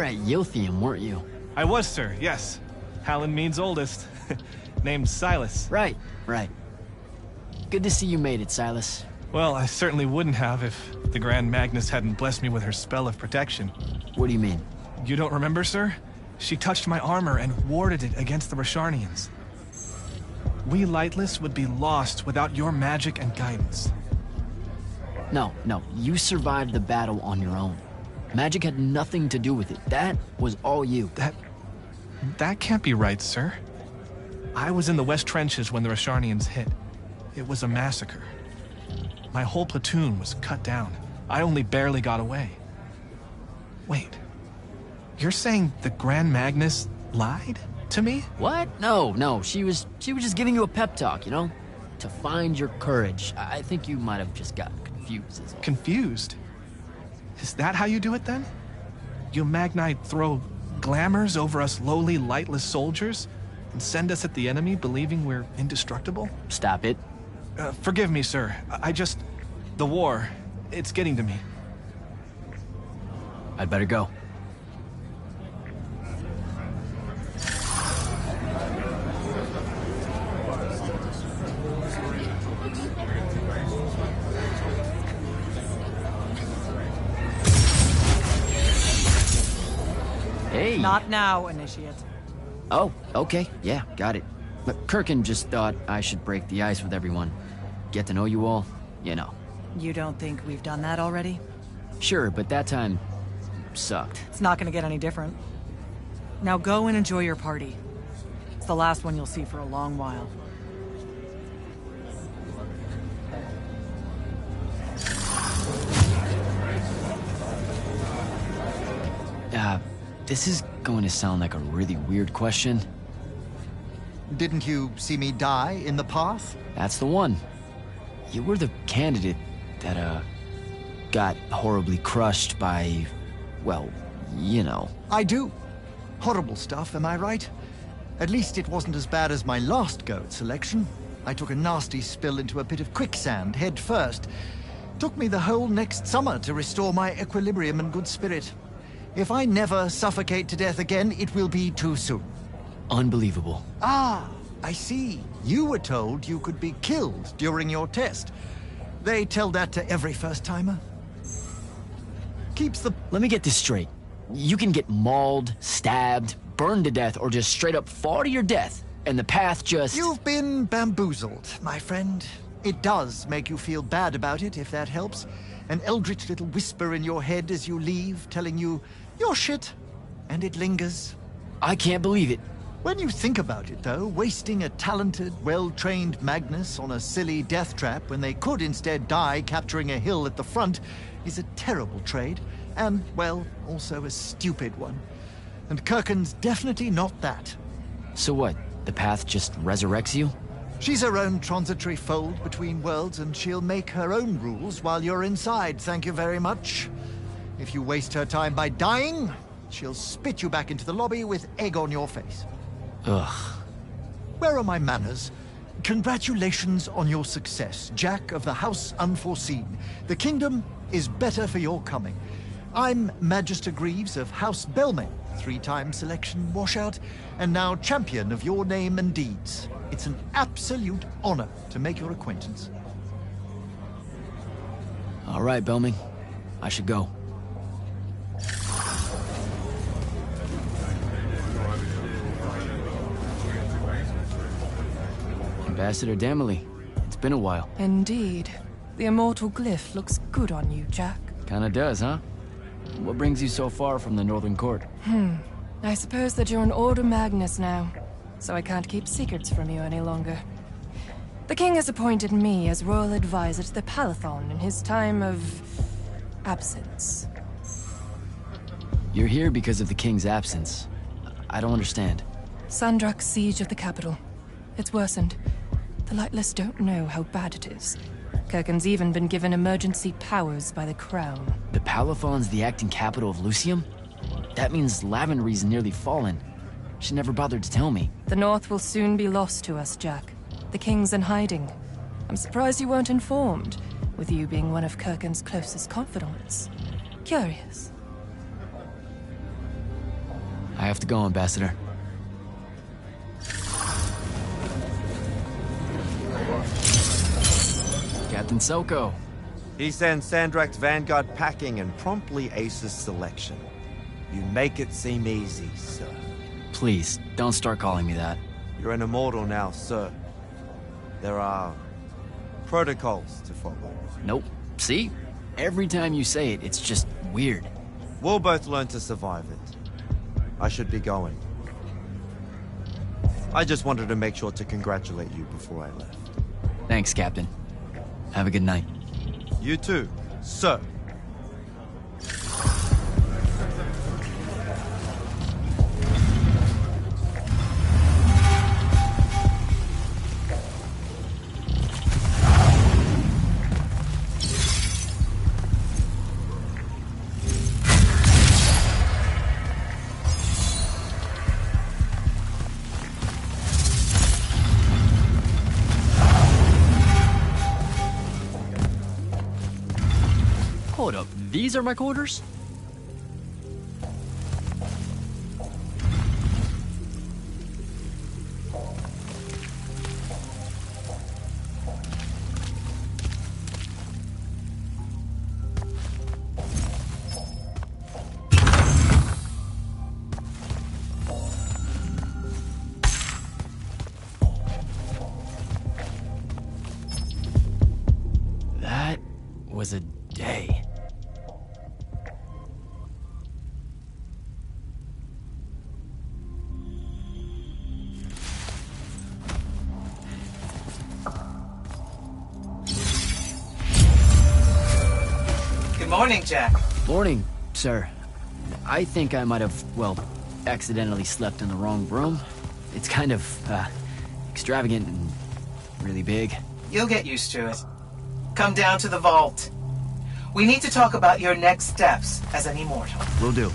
at Yilthium, weren't you? I was, sir, yes. Hallen means oldest. Named Silas. Right. Good to see you made it, Silas. Well, I certainly wouldn't have if the Grand Magnus hadn't blessed me with her spell of protection. What do you mean? You don't remember, sir? She touched my armor and warded it against the Rasharnians. We Lightless would be lost without your magic and guidance. No, you survived the battle on your own. Magic had nothing to do with it. That was all you. That can't be right, sir. I was in the West Trenches when the Rasharnians hit. It was a massacre. My whole platoon was cut down. I only barely got away. Wait. You're saying the Grand Magnus lied to me? What? No. She was just giving you a pep talk, you know? To find your courage. I think you might have just gotten confused is all. Confused? Is that how you do it then? You Magnite throw glamours over us lowly, lightless soldiers and send us at the enemy believing we're indestructible? Stop it. Forgive me, sir. The war, it's getting to me. I'd better go. Hey. Not now, Initiate. Oh, okay. Yeah, got it. But Kirkin just thought I should break the ice with everyone. Get to know you all, you know. You don't think we've done that already? Sure, but that time sucked. It's not gonna get any different. Now go and enjoy your party. It's the last one you'll see for a long while. This is going to sound like a really weird question. Didn't you see me die in the path? That's the one. You were the candidate that, got horribly crushed by, well, you know. I do. Horrible stuff, am I right? At least it wasn't as bad as my last go at selection. I took a nasty spill into a pit of quicksand head first. Took me the whole next summer to restore my equilibrium and good spirit. If I never suffocate to death again, it will be too soon. Unbelievable. Ah, I see. You were told you could be killed during your test. They tell that to every first-timer. Keeps the... Let me get this straight. You can get mauled, stabbed, burned to death, or just straight up fall to your death, and the path just... You've been bamboozled, my friend. It does make you feel bad about it, if that helps. An eldritch little whisper in your head as you leave, telling you, you're shit, and it lingers. I can't believe it. When you think about it, though, wasting a talented, well-trained Magnus on a silly death trap when they could instead die capturing a hill at the front is a terrible trade, and, well, also a stupid one. And Kirkin's definitely not that. So what? The path just resurrects you? She's her own transitory fold between worlds, and she'll make her own rules while you're inside, thank you very much. If you waste her time by dying, she'll spit you back into the lobby with egg on your face. Ugh. Where are my manners? Congratulations on your success, Jack of the House Unforeseen. The kingdom is better for your coming. I'm Magister Greaves of House Belmay, 3-time selection washout, and now champion of your name and deeds. It's an absolute honor to make your acquaintance. All right, Belming. I should go. Ambassador Damley, it's been a while. Indeed. The immortal glyph looks good on you, Jack. Kinda does, huh? What brings you so far from the Northern Court? I suppose that you're an Order Magnus now, so I can't keep secrets from you any longer. The king has appointed me as royal advisor to the Palathon in his time of... absence. You're here because of the king's absence. I don't understand. Sandrak's siege of the capital. It's worsened. The Lightless don't know how bad it is. Kirkin's even been given emergency powers by the crown. The Palathon's the acting capital of Lucium? That means Lavendry's nearly fallen. She never bothered to tell me. The North will soon be lost to us, Jack. The king's in hiding. I'm surprised you weren't informed, with you being one of Kirkin's closest confidants. Curious. I have to go, Ambassador. Captain Soko. He sends Sandrak's Vanguard packing and promptly aces selection. You make it seem easy, sir. Please, don't start calling me that. You're an immortal now, sir. There are protocols to follow. Nope. See? Every time you say it, it's just weird. We'll both learn to survive it. I should be going. I just wanted to make sure to congratulate you before I left. Thanks, Captain. Have a good night. You too, sir. Hold up, these are my quarters? That was a day. Good morning, Jack. Morning, sir. I think I might have, well, accidentally slept in the wrong room. It's kind of, extravagant and really big. You'll get used to it. Come down to the vault. We need to talk about your next steps as an immortal. Will do.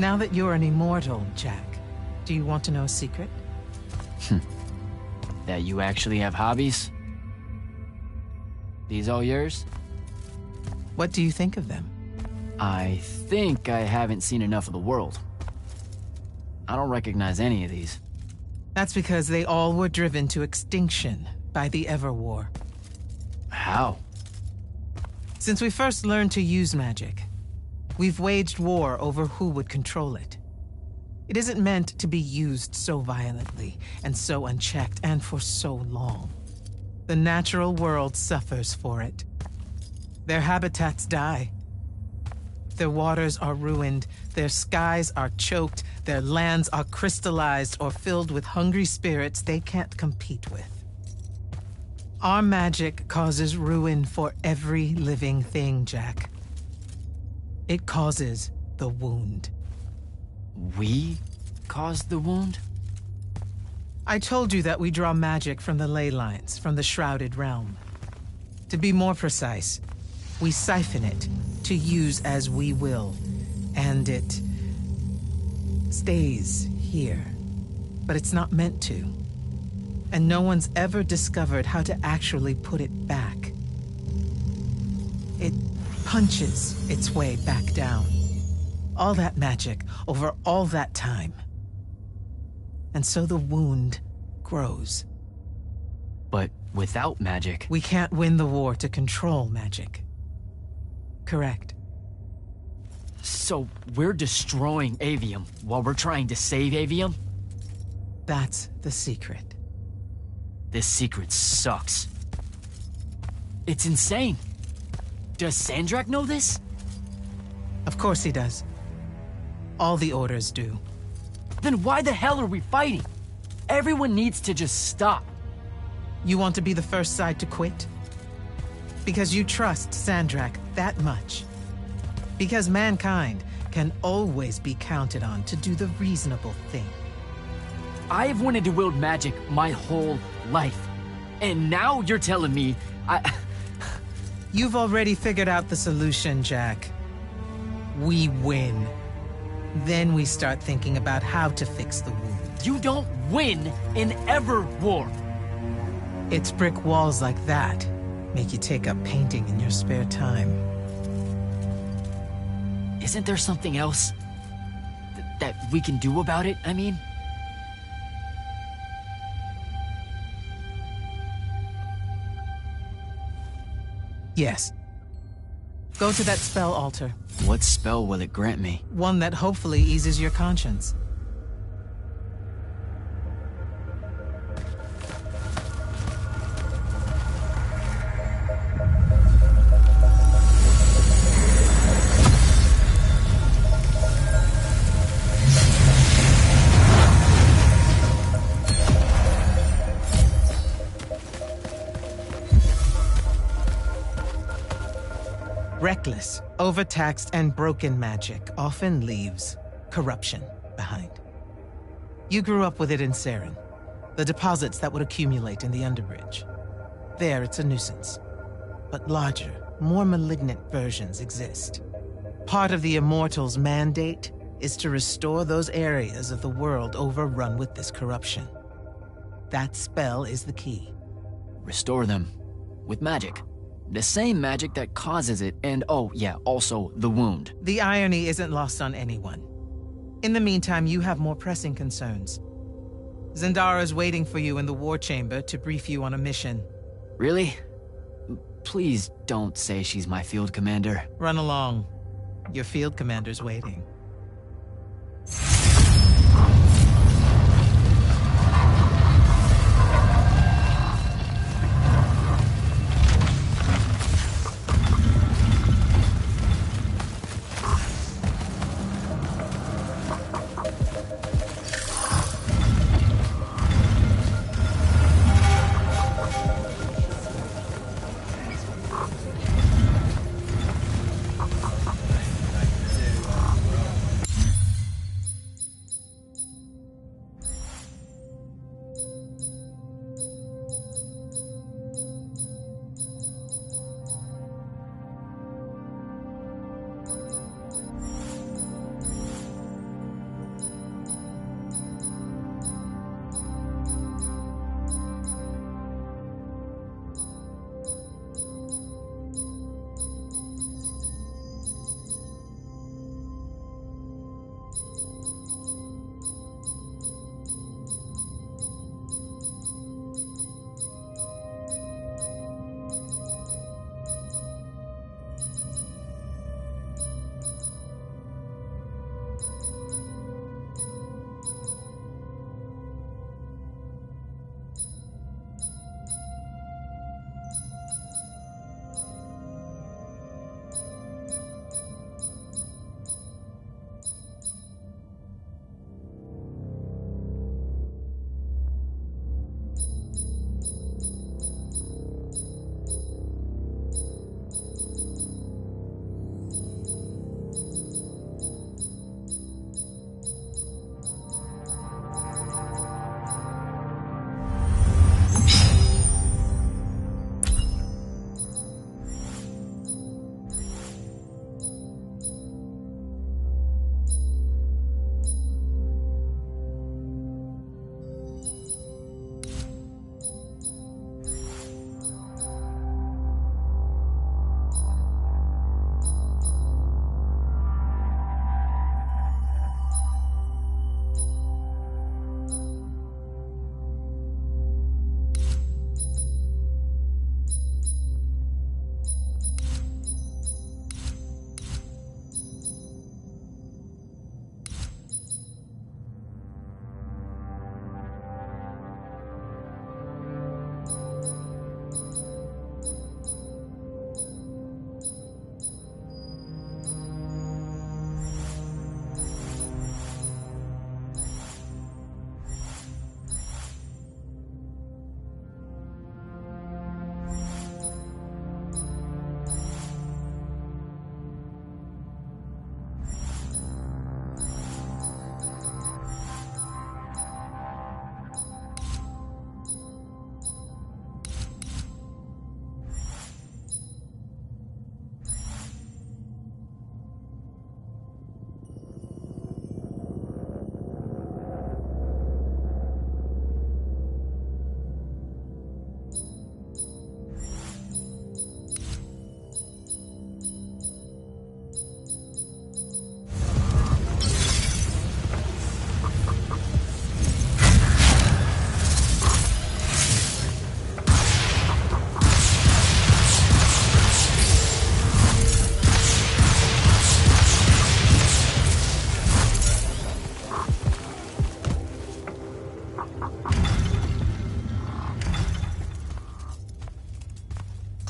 Now that you're an immortal, Jack, do you want to know a secret? That you actually have hobbies? These all yours? What do you think of them? I think I haven't seen enough of the world. I don't recognize any of these. That's because they all were driven to extinction by the Everwar. How? Since we first learned to use magic, we've waged war over who would control it. It isn't meant to be used so violently and so unchecked and for so long. The natural world suffers for it. Their habitats die. Their waters are ruined, their skies are choked, their lands are crystallized or filled with hungry spirits they can't compete with. Our magic causes ruin for every living thing, Jack. It causes the wound. We caused the wound? I told you that we draw magic from the ley lines, from the Shrouded Realm. To be more precise, we siphon it to use as we will, and it stays here. But it's not meant to. And no one's ever discovered how to actually put it back. It punches its way back down. All that magic over all that time. And so the wound grows. But without magic... We can't win the war to control magic. Correct. So we're destroying Aveum while we're trying to save Aveum? That's the secret. This secret sucks. It's insane. Does Sandrak know this? Of course he does. All the orders do. Then why the hell are we fighting? Everyone needs to just stop. You want to be the first side to quit? Because you trust Sandrak that much. Because mankind can always be counted on to do the reasonable thing. I've wanted to wield magic my whole life. And now you're telling me You've already figured out the solution, Jack. We win. Then we start thinking about how to fix the wound. You don't win in ever war. It's brick walls like that make you take up painting in your spare time. Isn't there something else that we can do about it, I mean? Yes. Go to that spell altar. What spell will it grant me? One that hopefully eases your conscience. Reckless, overtaxed, and broken magic often leaves corruption behind. You grew up with it in Saren, the deposits that would accumulate in the Underbridge. There, it's a nuisance. But larger, more malignant versions exist. Part of the Immortal's mandate is to restore those areas of the world overrun with this corruption. That spell is the key. Restore them with magic. The same magic that causes it, and oh yeah, also the wound. The irony isn't lost on anyone. In the meantime, you have more pressing concerns. Zendara's waiting for you in the war chamber to brief you on a mission. Really? Please don't say she's my field commander. Run along. Your field commander's waiting.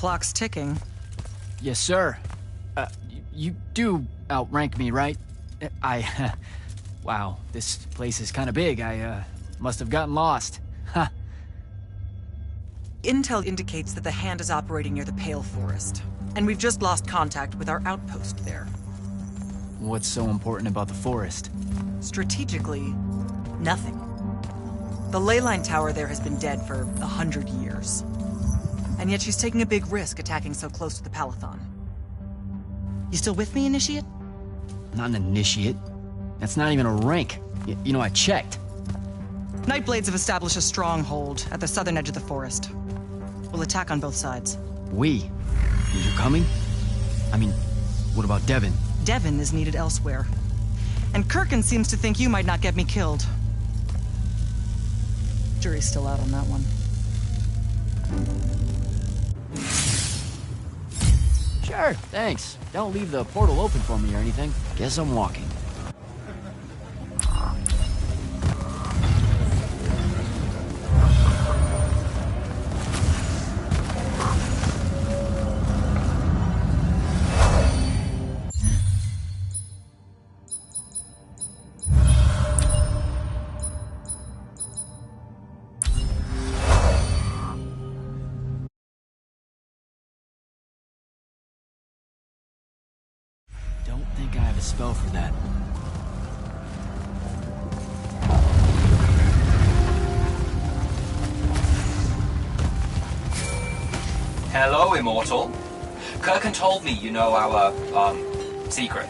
clock's ticking. Yes, sir. You do outrank me, right? Wow, this place is kind of big. I must have gotten lost. Huh. Intel indicates that the Hand is operating near the Pale Forest, and we've just lost contact with our outpost there. What's so important about the forest? Strategically, nothing. The ley line tower there has been dead for 100 years. And yet she's taking a big risk attacking so close to the Palathon. You still with me, Initiate? Not an initiate. That's not even a rank. You know, I checked. Nightblades have established a stronghold at the southern edge of the forest. We'll attack on both sides. We? You're coming? I mean, what about Devin? Devin is needed elsewhere. And Kirkin seems to think you might not get me killed. Jury's still out on that one. Sure, thanks. Don't leave the portal open for me or anything. Guess I'm walking. Don't think I have a spell for that. Hello, Immortal. Kirkin told me you know our, secret.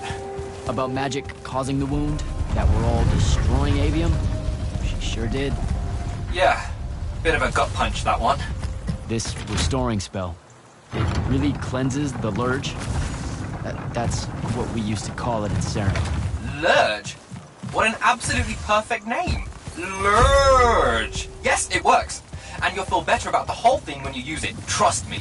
About magic causing the wound? That we're all destroying Aveum? She sure did. Yeah, bit of a gut punch, that one. This restoring spell, it really cleanses the Lurge? That's what we used to call it in Saren. Lurge? What an absolutely perfect name. Lurge! Yes, it works. And you'll feel better about the whole thing when you use it. Trust me.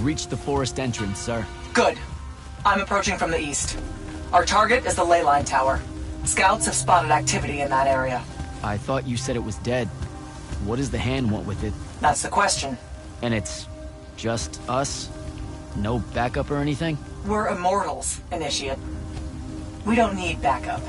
reached the forest entrance, sir. Good. I'm approaching from the east. Our target is the ley line tower. Scouts have spotted activity in that area. I thought you said it was dead. What does the hand want with it? That's the question. And it's just us? No backup or anything? We're immortals, Initiate. We don't need backup.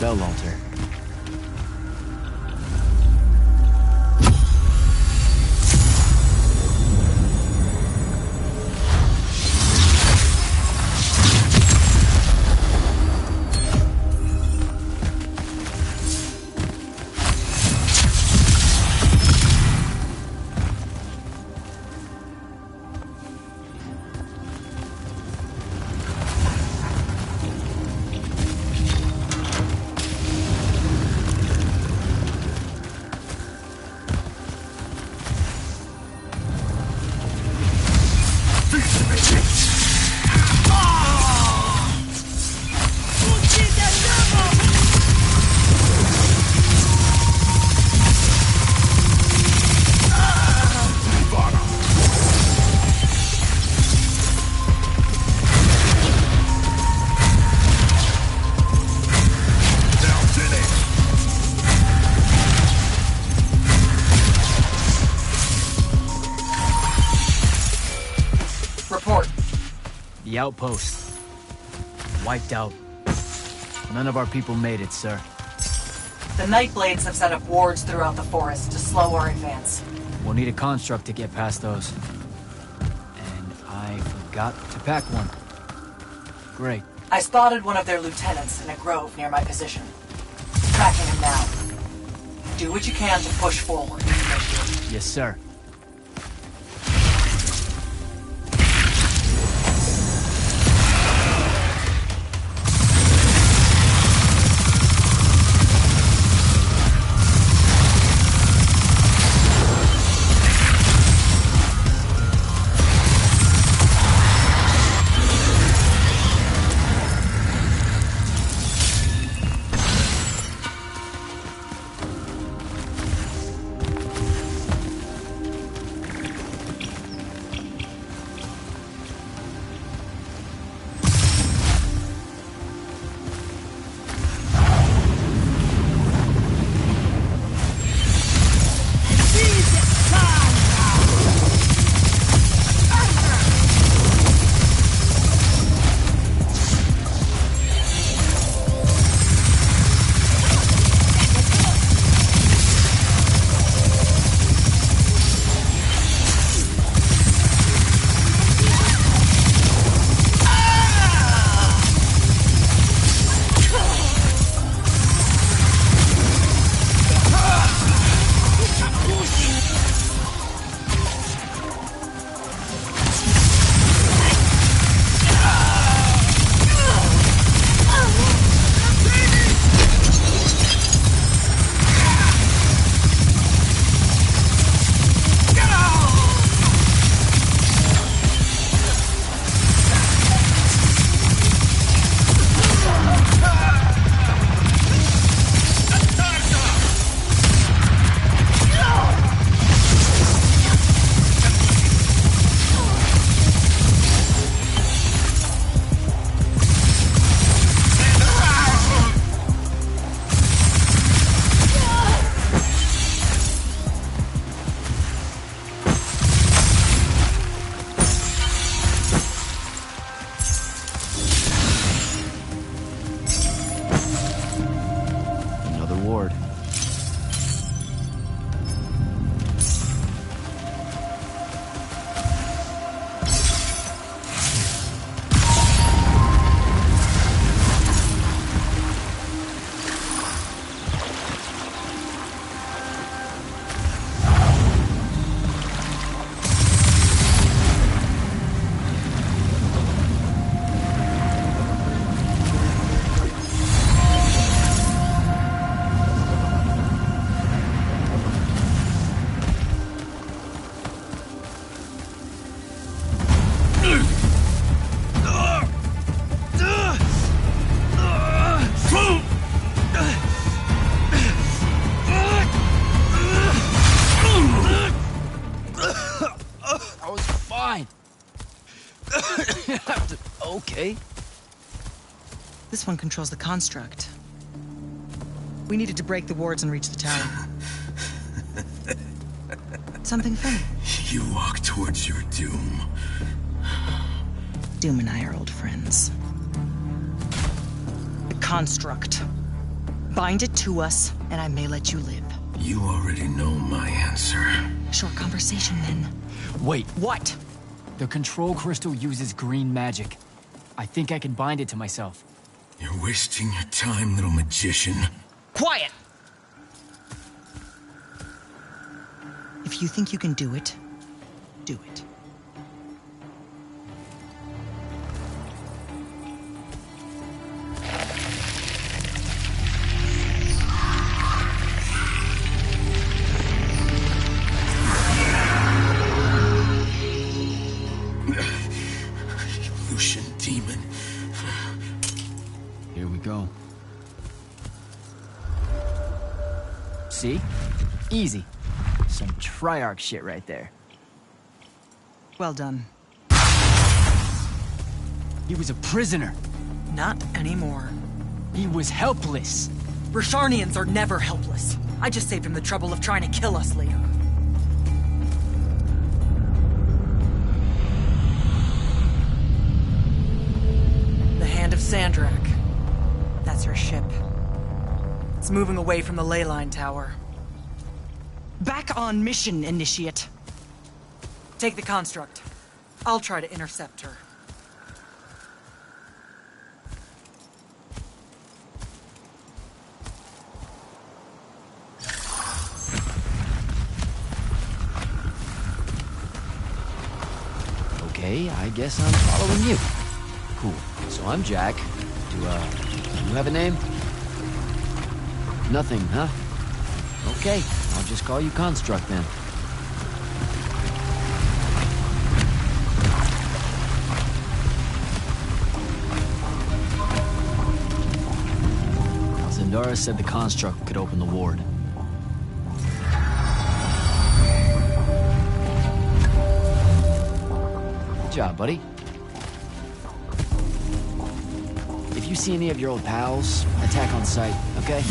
Spell altar. The outpost. Wiped out. None of our people made it, sir. The Nightblades have set up wards throughout the forest to slow our advance. We'll need a construct to get past those. And I forgot to pack one. Great. I spotted one of their lieutenants in a grove near my position. Tracking him now. Do what you can to push forward. Yes, sir. Okay. This one controls the construct. We needed to break the wards and reach the tower. Something funny? You walk towards your doom. Doom and I are old friends. The construct. Bind it to us, and I may let you live. You already know my answer. Short conversation, then. Wait. What? The control crystal uses green magic. I think I can bind it to myself. You're wasting your time, little magician. Quiet! If you think you can do it, do it. Lucian demon. Here we go. See? Easy. Some Triarch shit right there. Well done. He was a prisoner. Not anymore. He was helpless. Rosharnians are never helpless. I just saved him the trouble of trying to kill us later. It's moving away from the ley line tower. Back on mission, Initiate. Take the construct. I'll try to intercept her. Okay, I guess I'm following you. Cool. So I'm Jack. Do you have a name? Nothing, huh? Okay, I'll just call you Construct then. Zendara said the Construct could open the ward. Good job, buddy. If you see any of your old pals, attack on sight, okay?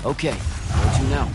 Okay, where to now?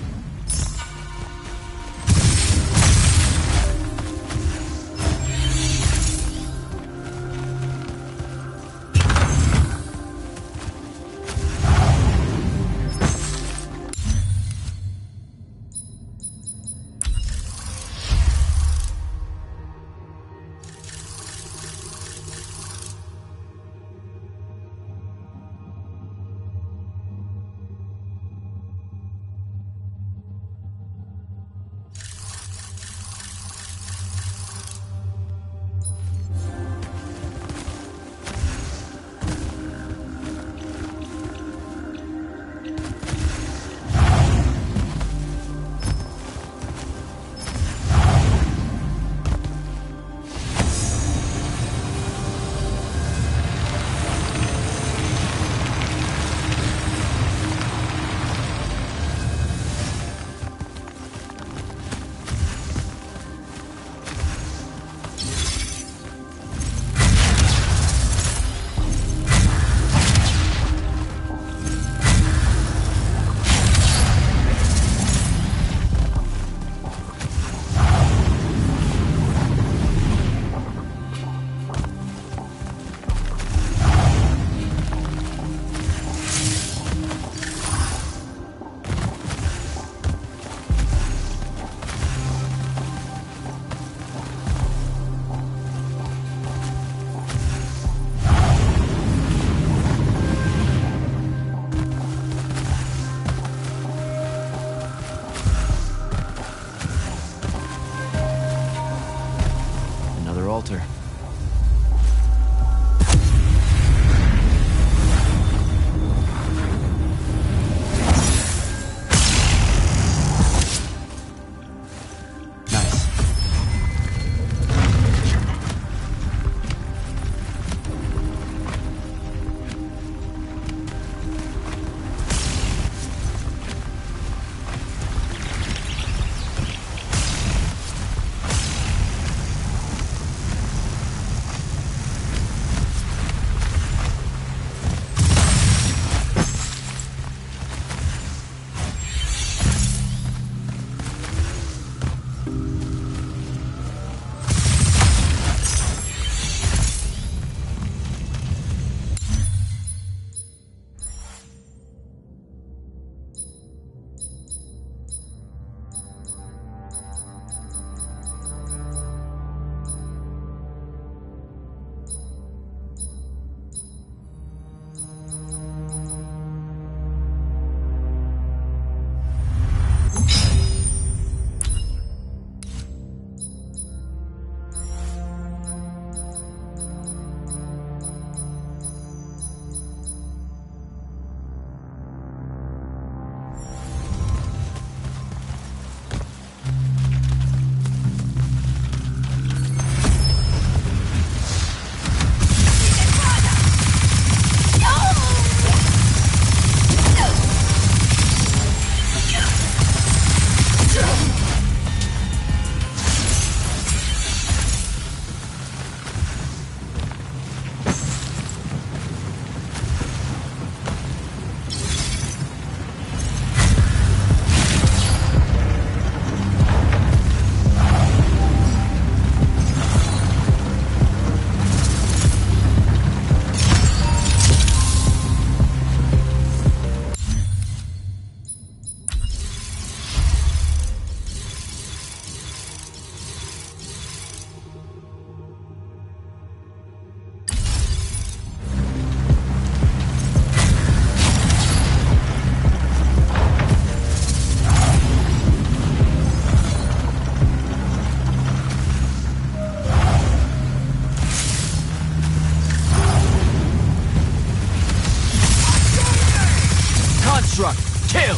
Construct! Kill!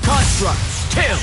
Construct! Kill!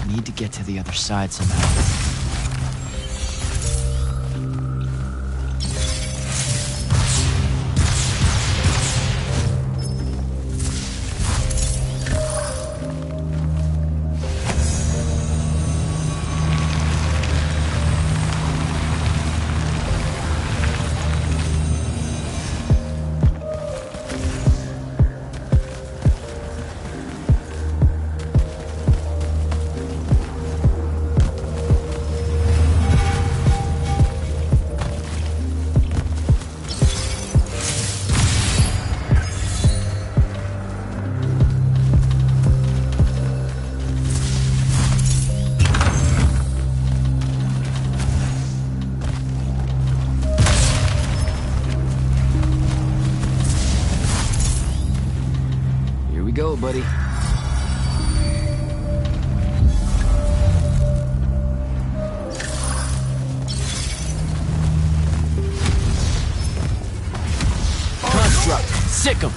Need to get to the other side somehow. Go, buddy. Construct. Sick 'em.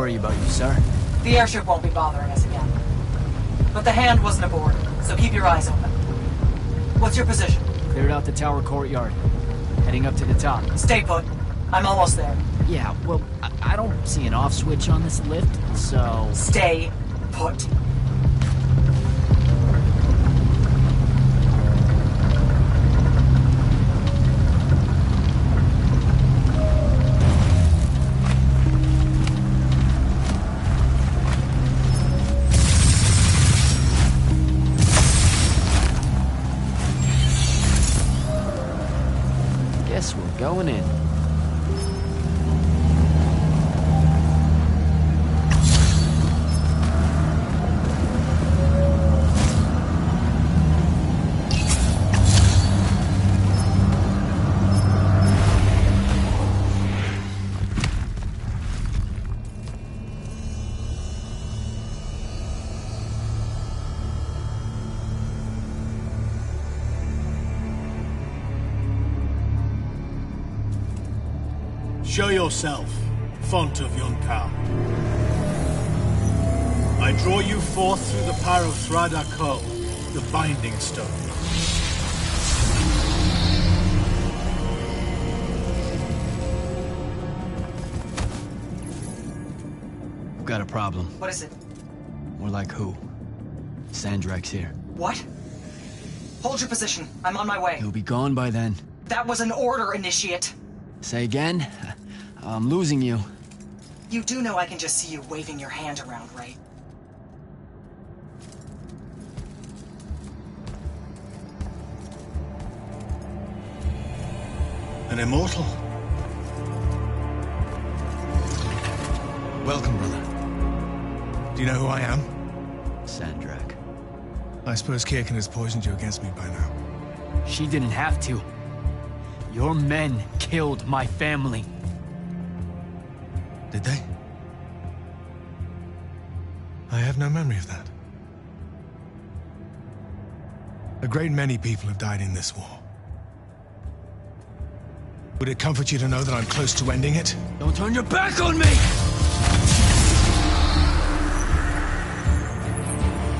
worry about you, sir. The airship won't be bothering us again. But the hand wasn't aboard, so keep your eyes open. What's your position? Cleared out the tower courtyard. Heading up to the top. Stay put. I'm almost there. Yeah, well, I don't see an off switch on this lift, so... Stay put. Guess we're going in. Show yourself, font of Yunkai. I draw you forth through the power of Thradako, the Binding Stone. We've got a problem. What is it? More like who? Sandrak's here. What? Hold your position. I'm on my way. He'll be gone by then. That was an order, Initiate. Say again? I'm losing you. You do know I can just see you waving your hand around, right? An immortal? Welcome, brother. Do you know who I am? Sandrak. I suppose Kirkin has poisoned you against me by now. She didn't have to. Your men killed my family. Did they? I have no memory of that. A great many people have died in this war. Would it comfort you to know that I'm close to ending it? Don't turn your back on me!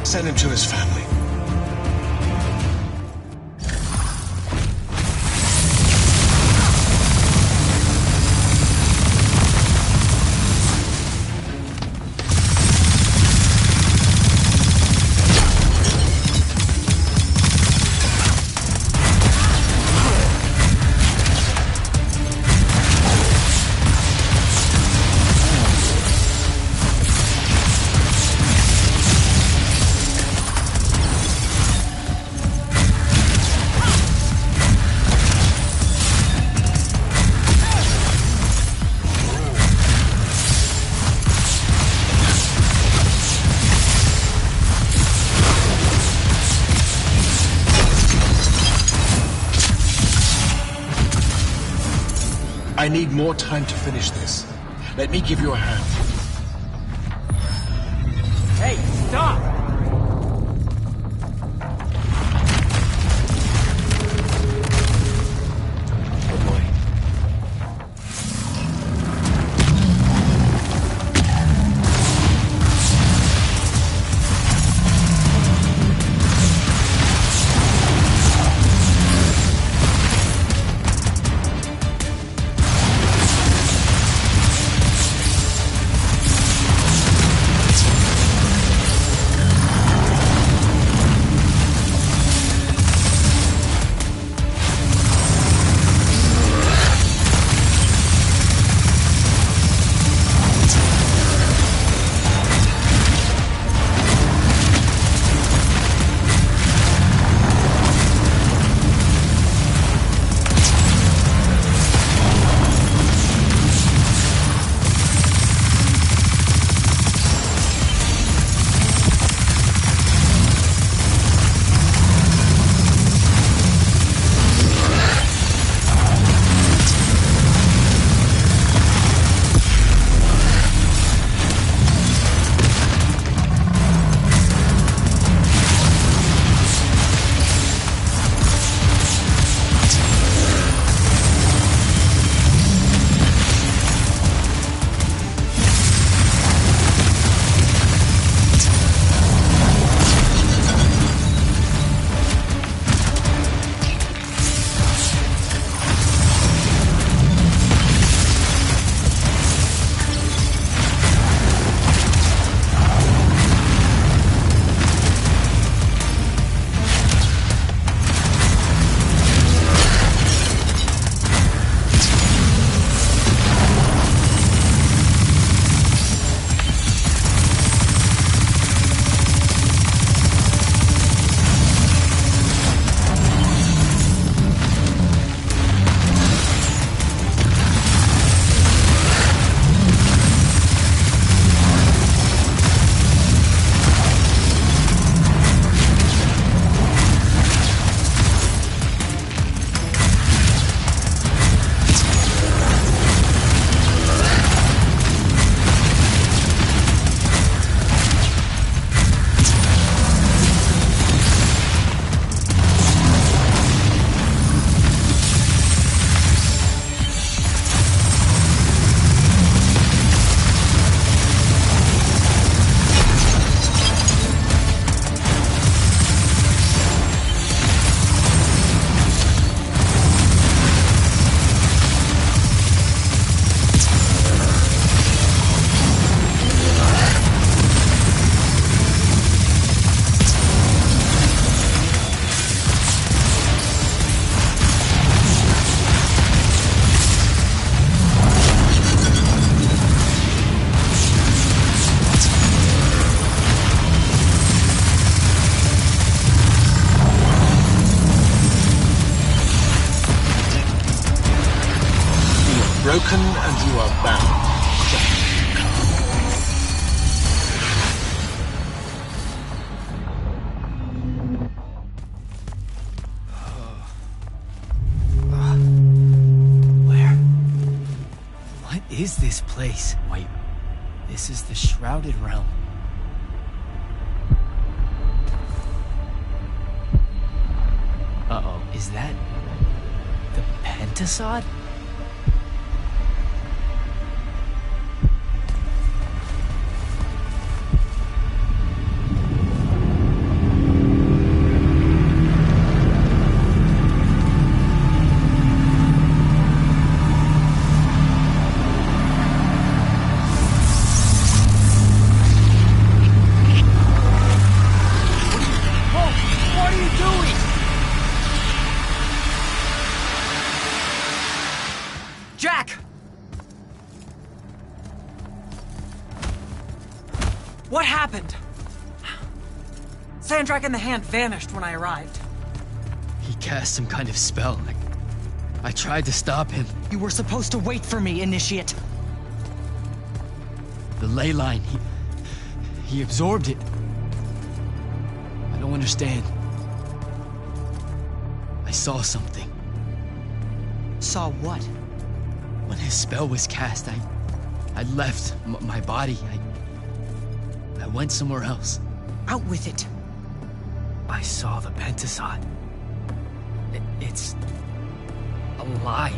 Send him to his family. I need more time to finish this. Let me give you a hand. Hey, stop! Good boy. broken and you are bound. Where? What is this place? Wait, this is the Shrouded Realm. Uh-oh, is that the Pentasod? Jack! What happened? Sandrak and the Hand vanished when I arrived. He cast some kind of spell. I tried to stop him. You were supposed to wait for me, Initiate. The ley line, he absorbed it. I don't understand. I saw something. Saw what? When his spell was cast, I left my body. I went somewhere else. Out with it. I saw the Pentasod. It's alive.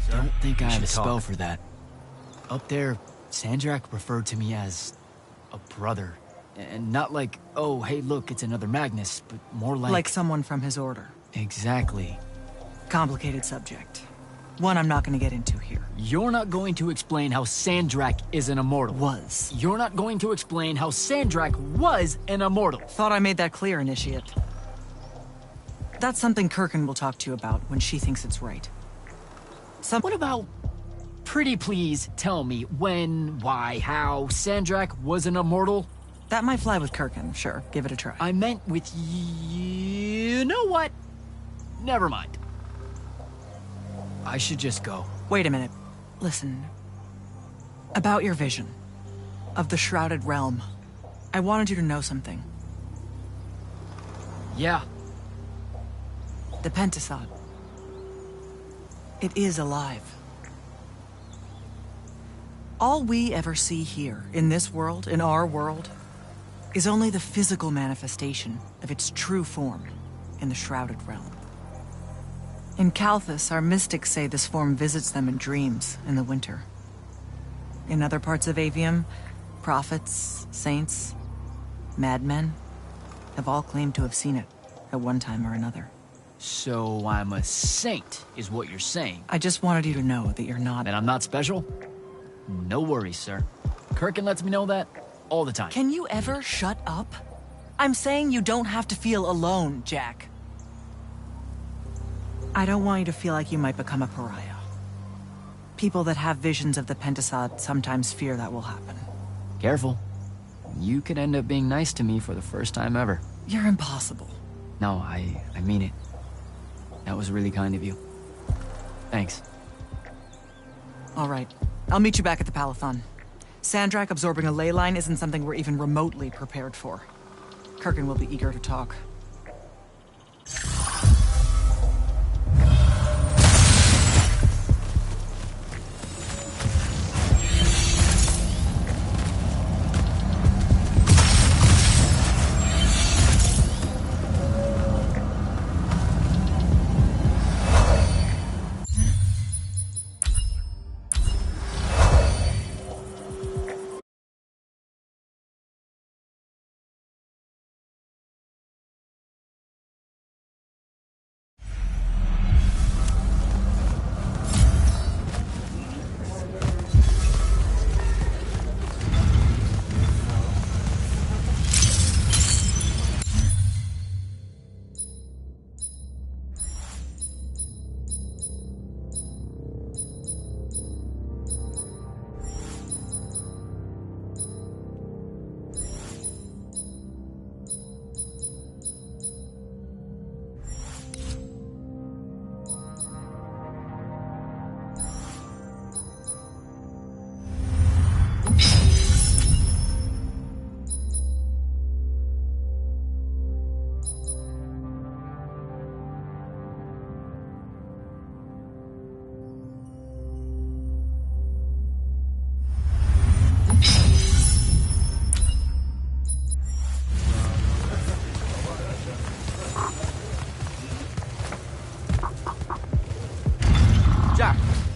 Don't think I have a spell for that. Up there, Sandrak referred to me as a brother. And not like, oh, hey, look, it's another Magnus, but more like... Like someone from his order. Exactly. Complicated subject. One I'm not going to get into here. You're not going to explain how Sandrak is an immortal. Was. You're not going to explain how Sandrak was an immortal. Thought I made that clear, Initiate. That's something Kirkin will talk to you about when she thinks it's right. What about... Pretty please tell me when, why, how Sandrak was an immortal? That might fly with Kirkin, sure. Give it a try. I meant with you know what? Never mind. I should just go. Wait a minute. Listen. About your vision of the Shrouded Realm, I wanted you to know something. Yeah. The Pentasod. It is alive. All we ever see here, in this world, in our world, is only the physical manifestation of its true form in the Shrouded Realm. In Kalthus, our mystics say this form visits them in dreams in the winter. In other parts of Aveum, prophets, saints, madmen have all claimed to have seen it at one time or another. So I'm a saint, is what you're saying. I just wanted you to know that you're not... And I'm not special? No worries, sir. Kirkin lets me know that all the time. Can you ever shut up? I'm saying you don't have to feel alone, Jack. I don't want you to feel like you might become a pariah. People that have visions of the Pentasod sometimes fear that will happen. Careful. You could end up being nice to me for the first time ever. You're impossible. No, I mean it. That was really kind of you. Thanks. All right. I'll meet you back at the Palathon. Sandrak absorbing a ley line isn't something we're even remotely prepared for. Kirkin will be eager to talk.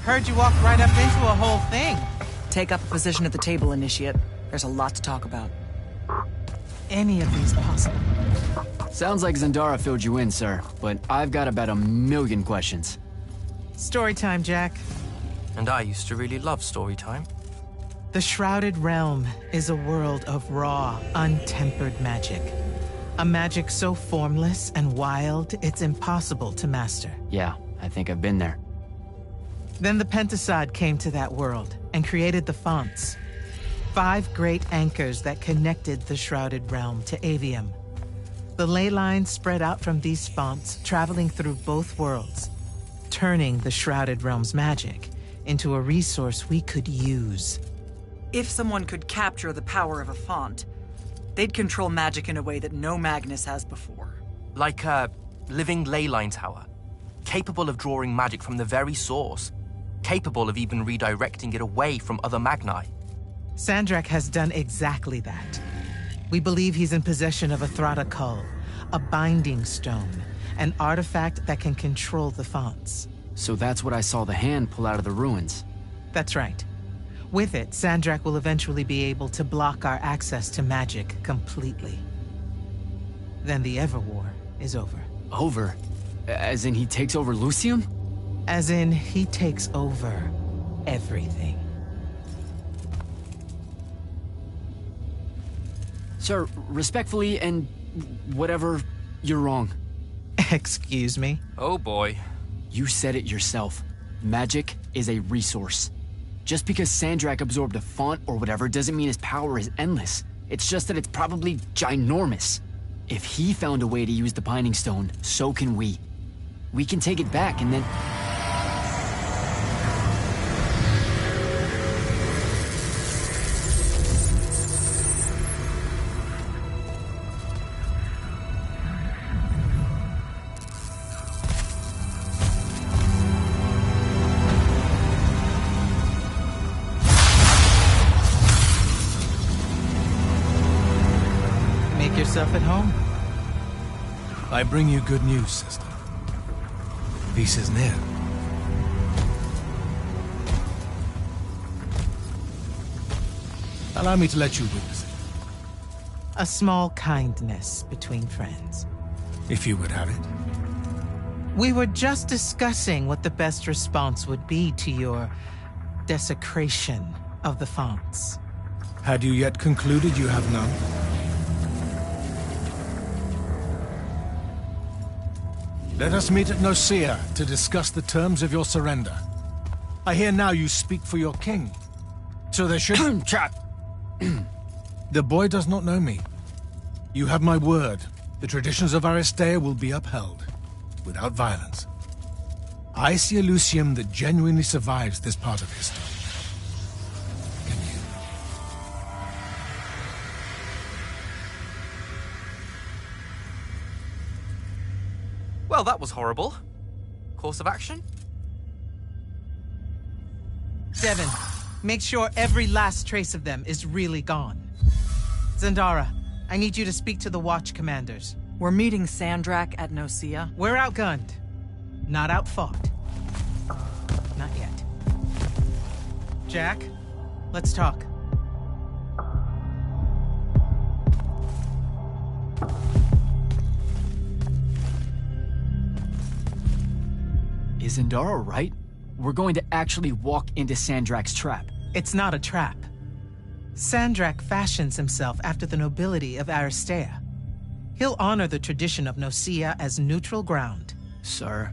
Heard you walked right up into a whole thing. Take up a position at the table, Initiate. There's a lot to talk about. Any of these possible? Sounds like Zendara filled you in, sir, but I've got about 1,000,000 questions. Story time, Jack. And I used to really love story time. The Shrouded Realm is a world of raw, untempered magic. A magic so formless and wild, it's impossible to master. Yeah, I think I've been there. Then the Pentasod came to that world and created the fonts. 5 great anchors that connected the Shrouded Realm to Aveum. The ley lines spread out from these fonts, traveling through both worlds, turning the Shrouded Realm's magic into a resource we could use. If someone could capture the power of a font, they'd control magic in a way that no Magnus has before. Like a living ley line tower, capable of drawing magic from the very source, capable of even redirecting it away from other Magni. Sandrak has done exactly that. We believe he's in possession of a Thrata Cull, a binding stone, an artifact that can control the fonts. So that's what I saw the hand pull out of the ruins. That's right. With it, Sandrak will eventually be able to block our access to magic completely. Then the Everwar is over. Over? As in he takes over Lucium? As in he takes over everything. Sir, respectfully and whatever, you're wrong. Excuse me? Oh boy. You said it yourself. Magic is a resource. Just because Sandrak absorbed a font or whatever doesn't mean his power is endless. It's just that it's probably ginormous. If he found a way to use the Binding Stone, so can we. We can take it back and then... Yourself at home? I bring you good news, sister. Peace is near. Allow me to let you witness it. A small kindness between friends. If you would have it. We were just discussing what the best response would be to your desecration of the fonts. Had you yet concluded you have none? Let us meet at Nicaea to discuss the terms of your surrender. I hear now you speak for your king. So there should... Trap! The boy does not know me. You have my word. The traditions of Aristea will be upheld, without violence. I see a Lucium that genuinely survives this part of history. Can you? Well, that was horrible. Course of action? Devin, make sure every last trace of them is really gone. Zendara, I need you to speak to the Watch commanders. We're meeting Sandrak at Nicaea. We're outgunned, not outfought. Not yet. Jack, let's talk. Is Zendara right? We're going to actually walk into Sandrak's trap. It's not a trap. Sandrak fashions himself after the nobility of Aristea. He'll honor the tradition of Nicaea as neutral ground. Sir,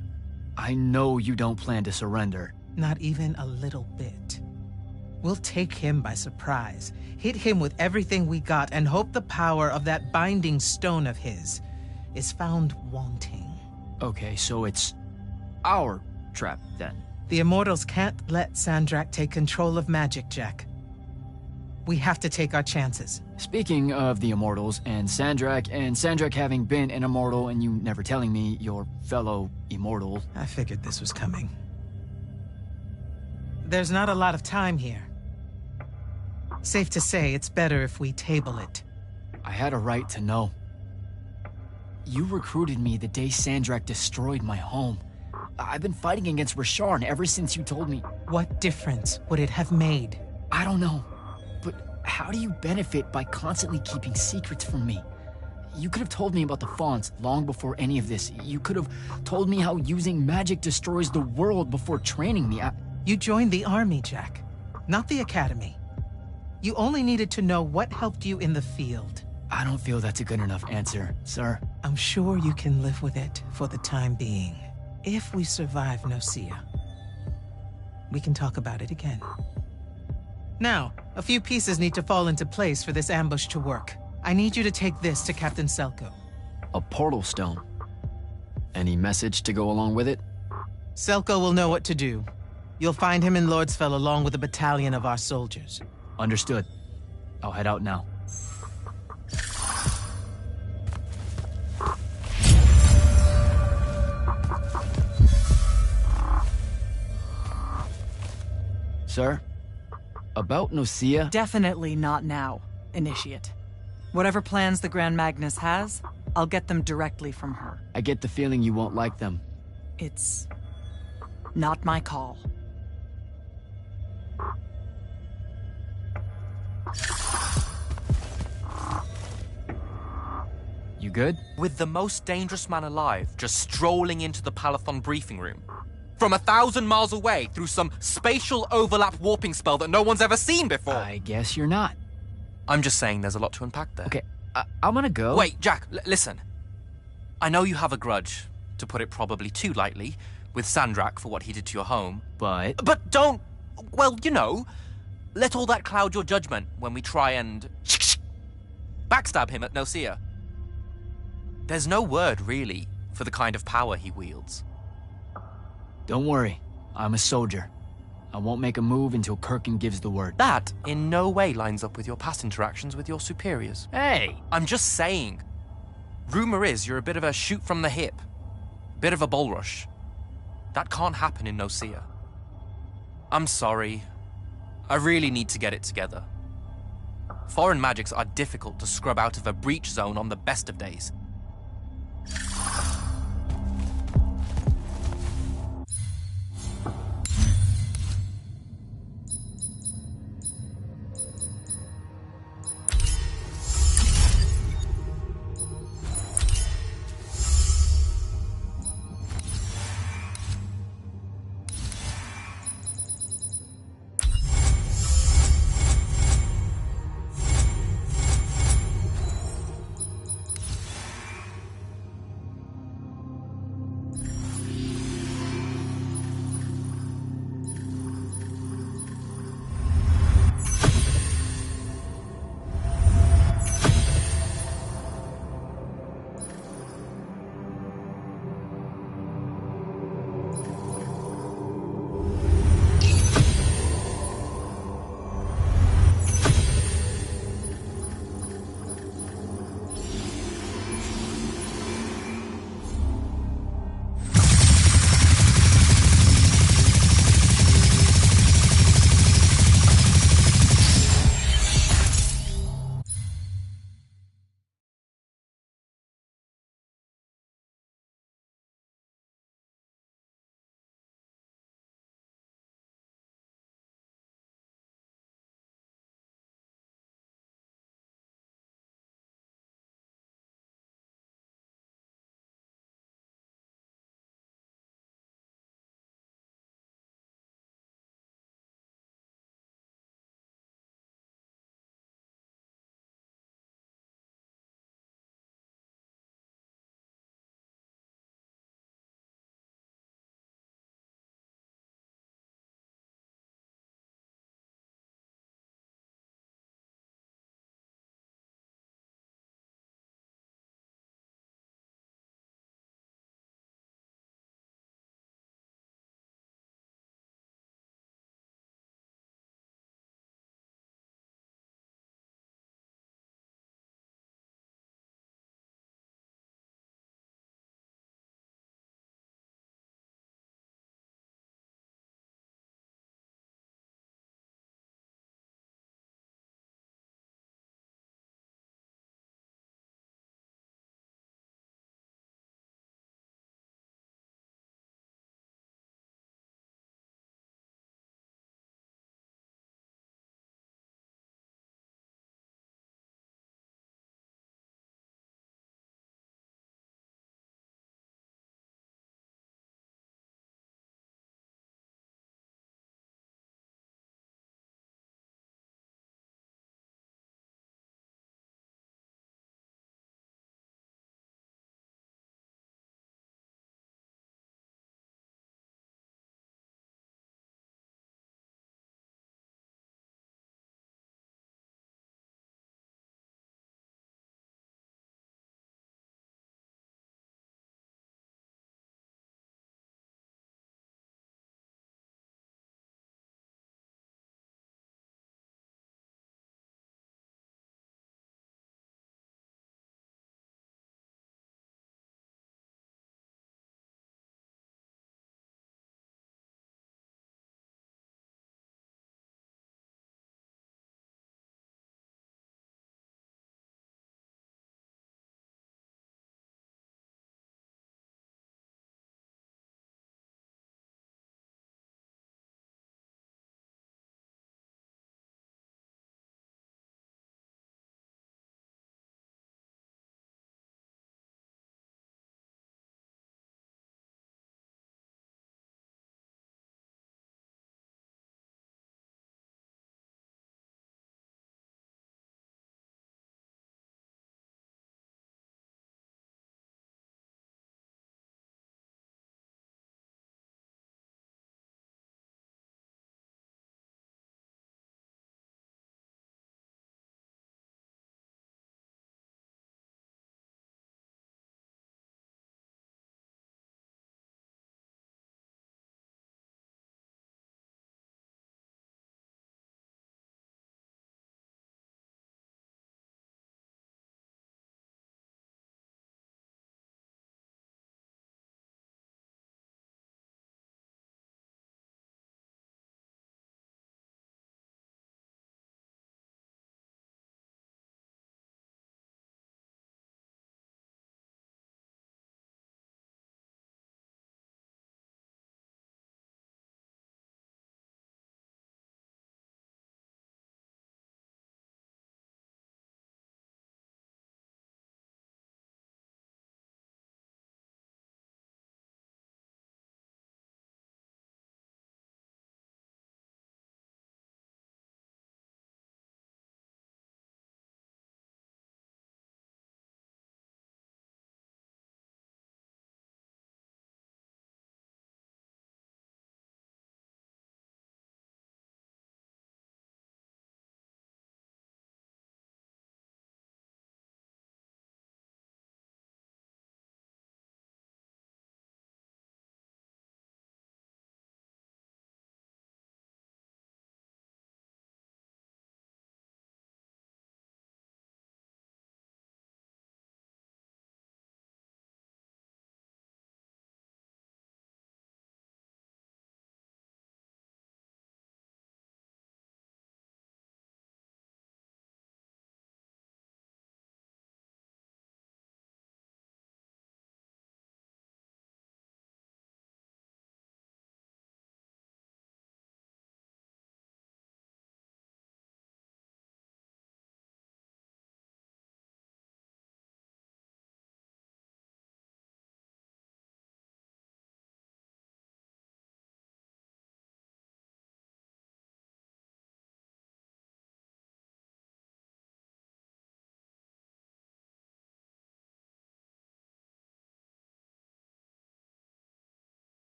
I know you don't plan to surrender. Not even a little bit. We'll take him by surprise, hit him with everything we got, and hope the power of that binding stone of his is found wanting. Okay, so it's our trap, then. The Immortals can't let Sandrak take control of magic, Jack. We have to take our chances. Speaking of the Immortals and Sandrak having been an Immortal and you never telling me your fellow Immortal... I figured this was coming. There's not a lot of time here. Safe to say, it's better if we table it. I had a right to know. You recruited me the day Sandrak destroyed my home. I've been fighting against Rasharn ever since you told me. What difference would it have made? I don't know. But how do you benefit by constantly keeping secrets from me? You could have told me about the Fawns long before any of this. You could have told me how using magic destroys the world before training me. You joined the army, Jack, not the academy. You only needed to know what helped you in the field. I don't feel that's a good enough answer, sir. I'm sure you can live with it for the time being. If we survive Nosea, we can talk about it again. Now, a few pieces need to fall into place for this ambush to work. I need you to take this to Captain Selko. A portal stone. Any message to go along with it? Selko will know what to do. You'll find him in Lordsfell along with a battalion of our soldiers. Understood. I'll head out now. Sir? About Nosea? Definitely not now, Initiate. Whatever plans the Grand Magnus has, I'll get them directly from her. I get the feeling you won't like them. It's not my call. You good? With the most dangerous man alive just strolling into the Palathon briefing room. From 1,000 miles away through some spatial overlap warping spell that no one's ever seen before. I guess you're not. I'm just saying there's a lot to unpack there. Okay, I'm gonna go. Wait, Jack, listen. I know you have a grudge, to put it probably too lightly, with Sandrak for what he did to your home. But don't, well, you know, let all that cloud your judgment when we try and backstab him at Nosea. There's no word, really, for the kind of power he wields. Don't worry, I'm a soldier. I won't make a move until Kirkin gives the word. That in no way lines up with your past interactions with your superiors. Hey! I'm just saying. Rumor is you're a bit of a shoot from the hip. Bit of a bull rush. That can't happen in Nosea. I'm sorry. I really need to get it together. Foreign magics are difficult to scrub out of a breach zone on the best of days.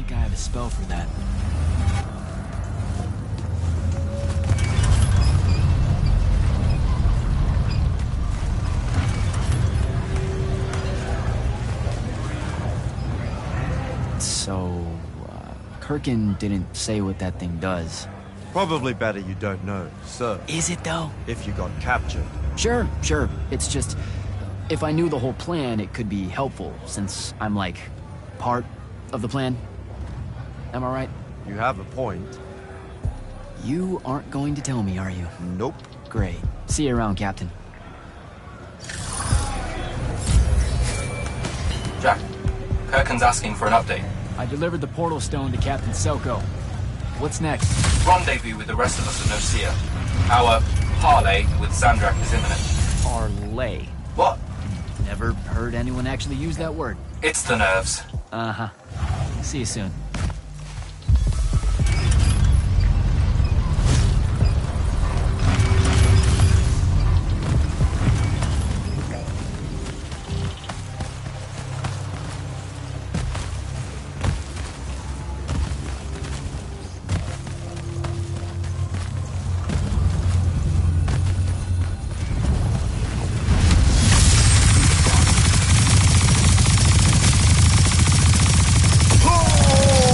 think I have a spell for that. So, Kirkin didn't say what that thing does. Probably better you don't know, sir. Is it, though? If you got captured. Sure. It's just, if I knew the whole plan, it could be helpful, since I'm, like, part of the plan. Am I right? You have a point. You aren't going to tell me, are you? Nope. Great. See you around, Captain. Jack, Kirkin's asking for an update. I delivered the portal stone to Captain Selko. What's next? Rendezvous with the rest of us at Nocia. Our parley with Sandrak is imminent. Parlay. What? Never heard anyone actually use that word. It's the nerves. Uh-huh. See you soon. Oh!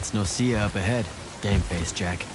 That's Nocia up ahead. Game face, Jack.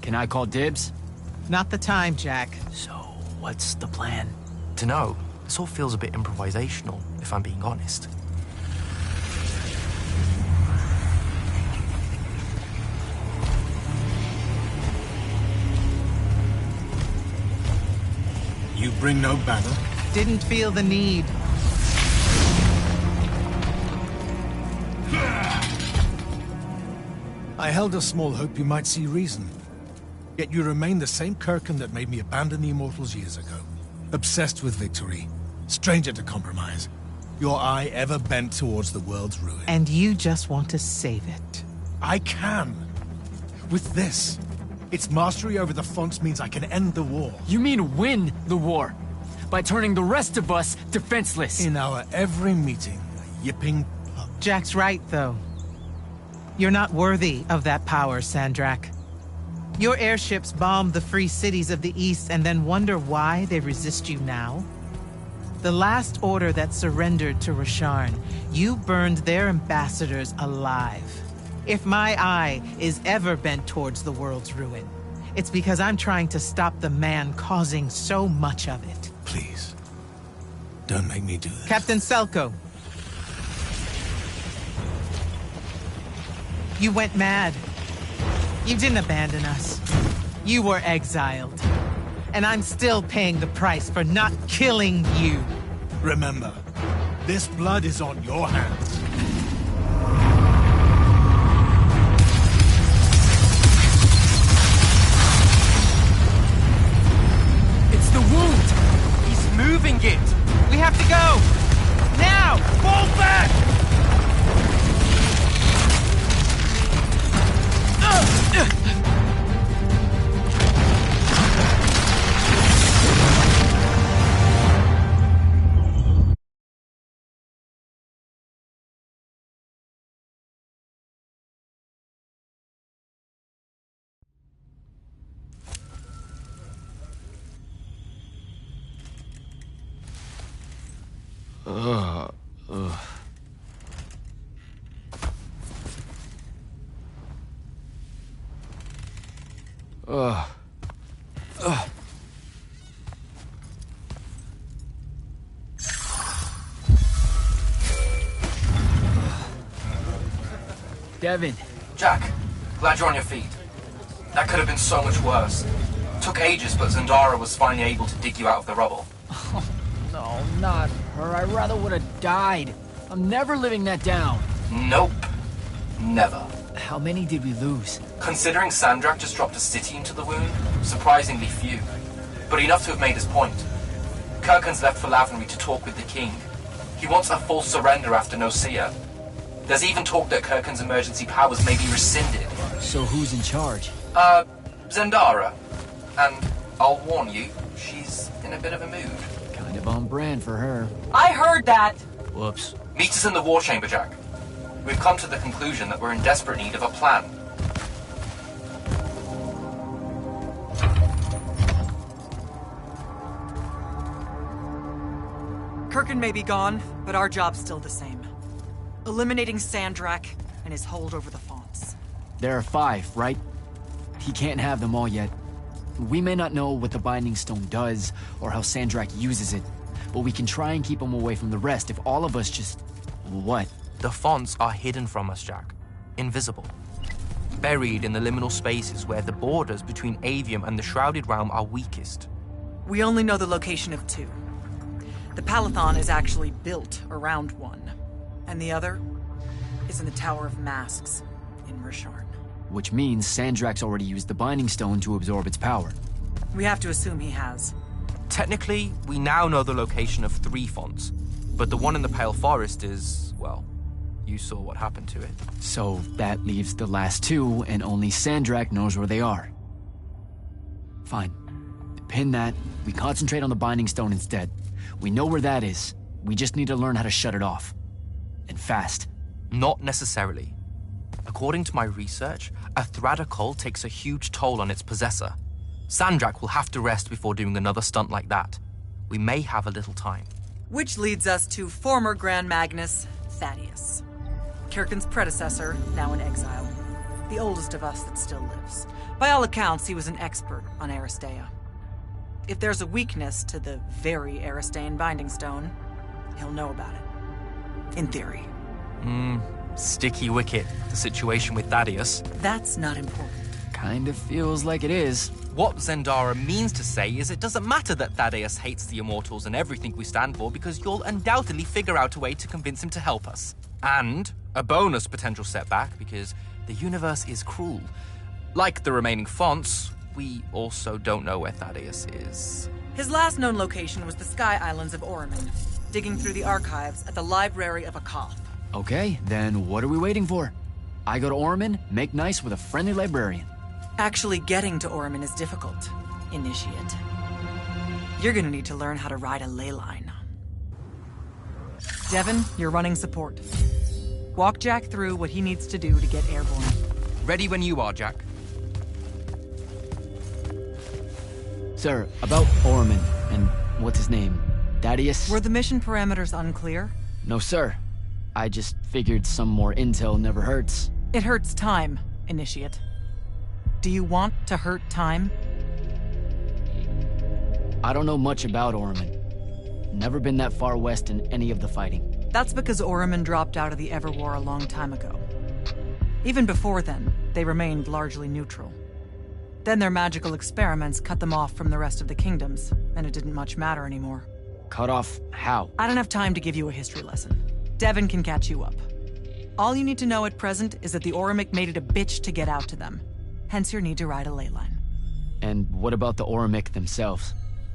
Can I call dibs? Not the time, Jack. So, what's the plan? Dunno. This all feels a bit improvisational, if I'm being honest. You bring no banner? Didn't feel the need. I held a small hope you might see reason. Yet you remain the same Kirkin that made me abandon the Immortals years ago. Obsessed with victory. Stranger to compromise. Your eye ever bent towards the world's ruin. And you just want to save it. I can. With this. Its mastery over the fonts means I can end the war. You mean win the war? By turning the rest of us defenseless? In our every meeting, a yipping pup. Jack's right, though. You're not worthy of that power, Sandrak. Your airships bomb the free cities of the East and then wonder why they resist you now? The last order that surrendered to Rasharn, you burned their ambassadors alive. If my eye is ever bent towards the world's ruin, it's because I'm trying to stop the man causing so much of it. Please. Don't make me do this. Captain Selko. You went mad. You didn't abandon us. You were exiled. And I'm still paying the price for not killing you. Remember, this blood is on your hands. It's the wound! He's moving it! We have to go! Now! Fall back! Devin. Jack, glad you're on your feet. That could have been so much worse. Took ages, but Zendara was finally able to dig you out of the rubble. Oh, no, not her. I rather would have died. I'm never living that down. Nope. Never. How many did we lose? Considering Sandrak just dropped a city into the wound, surprisingly few. But enough to have made his point. Kirkin's left for Lavenry to talk with the king. He wants a full surrender after Nocia. There's even talk that Kirkin's emergency powers may be rescinded. So who's in charge? Zendara. And I'll warn you, she's in a bit of a mood. Kind of on brand for her. I heard that! Whoops. Meet us in the war chamber, Jack. We've come to the conclusion that we're in desperate need of a plan. Kirkin may be gone, but our job's still the same. Eliminating Sandrak and his hold over the fonts. There are 5, right? He can't have them all yet. We may not know what the Binding Stone does, or how Sandrak uses it, but we can try and keep him away from the rest if all of us just... What? The fonts are hidden from us, Jack. Invisible. Buried in the liminal spaces where the borders between Aveum and the Shrouded Realm are weakest. We only know the location of 2. The Palathon is actually built around one, and the other is in the Tower of Masks in Rasharn. Which means Sandrak's already used the Binding Stone to absorb its power. We have to assume he has. Technically, we now know the location of 3 fonts, but the one in the Pale Forest is, well, you saw what happened to it. So that leaves the last 2, and only Sandrak knows where they are. Fine. Pin that. We concentrate on the Binding Stone instead. We know where that is. We just need to learn how to shut it off. And fast. Not necessarily. According to my research, a Thradda cull takes a huge toll on its possessor. Sandrak will have to rest before doing another stunt like that. We may have a little time. Which leads us to former Grand Magnus, Thaddeus. Kirkin's predecessor, now in exile. The oldest of us that still lives. By all accounts, he was an expert on Aristea. If there's a weakness to the very Aristean Binding Stone, he'll know about it. In theory. Sticky wicket, the situation with Thaddeus. That's not important. Kind of feels like it is. What Zendara means to say is it doesn't matter that Thaddeus hates the Immortals and everything we stand for, because you'll undoubtedly figure out a way to convince him to help us. And a bonus potential setback, because the universe is cruel. Like the remaining fonts, we also don't know where Thaddeus is. His last known location was the Sky Islands of Oraman, digging through the archives at the Library of Akoth. Okay, then what are we waiting for? I go to Oraman, make nice with a friendly librarian. Actually getting to Oraman is difficult, Initiate. You're gonna need to learn how to ride a ley line. Devin, you're running support. Walk Jack through what he needs to do to get airborne. Ready when you are, Jack. Sir, about Oraman, and what's his name? Thaddeus? Were the mission parameters unclear? No, sir. I just figured some more intel never hurts. It hurts time, Initiate. Do you want to hurt time? I don't know much about Oraman. Never been that far west in any of the fighting. That's because Oraman dropped out of the Everwar a long time ago. Even before then, they remained largely neutral. Then their magical experiments cut them off from the rest of the kingdoms, and it didn't much matter anymore. Cut off how? I don't have time to give you a history lesson. Devin can catch you up. All you need to know at present is that the Orimic made it a bitch to get out to them. Hence your need to ride a ley line. And what about the Orimic themselves?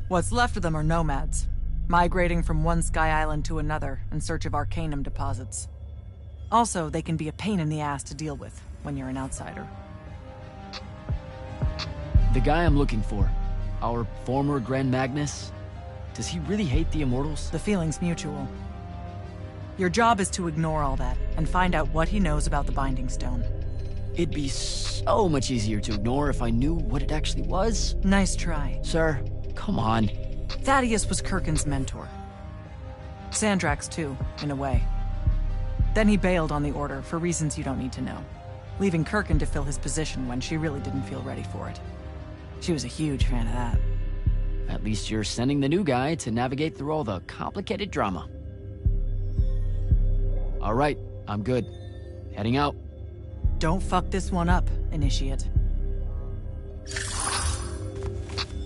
What's left of them are nomads, migrating from one sky island to another in search of arcanum deposits. Also, they can be a pain in the ass to deal with when you're an outsider. The guy I'm looking for, our former Grand Magnus, does he really hate the Immortals? The feeling's mutual. Your job is to ignore all that and find out what he knows about the Binding Stone. It'd be so much easier to ignore if I knew what it actually was. Nice try. Sir, come on. Thaddeus was Kirkin's mentor. Sandrak's too, in a way. Then he bailed on the Order for reasons you don't need to know, leaving Kirkin to fill his position when she really didn't feel ready for it. She was a huge fan of that. At least you're sending the new guy to navigate through all the complicated drama. All right, I'm good. Heading out. Don't fuck this one up, Initiate.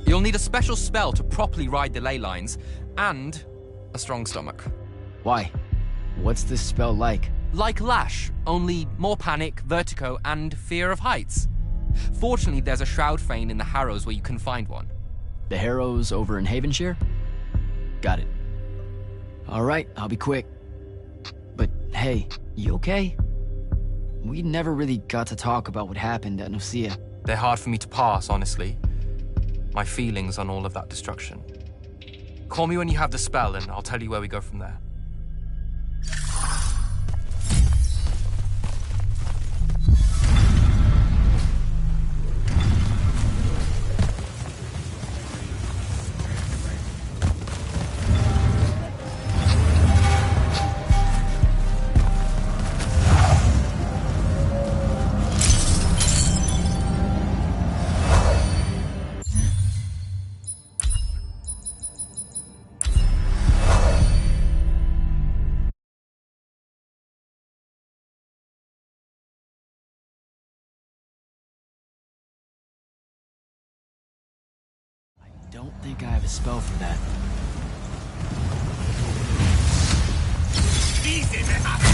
You'll need a special spell to properly ride the ley lines, and a strong stomach. Why? What's this spell like? Like Lash, only more panic, vertigo, and fear of heights. Fortunately, there's a Shroud Fane in the Harrows where you can find one. The Harrows over in Havenshire? Got it. All right, I'll be quick. But hey, you okay? We never really got to talk about what happened at Nicaea. They're hard for me to pass, honestly. my feelings on all of that destruction. Call me when you have the spell and I'll tell you where we go from there. Don't think I have a spell for that. Easy, man.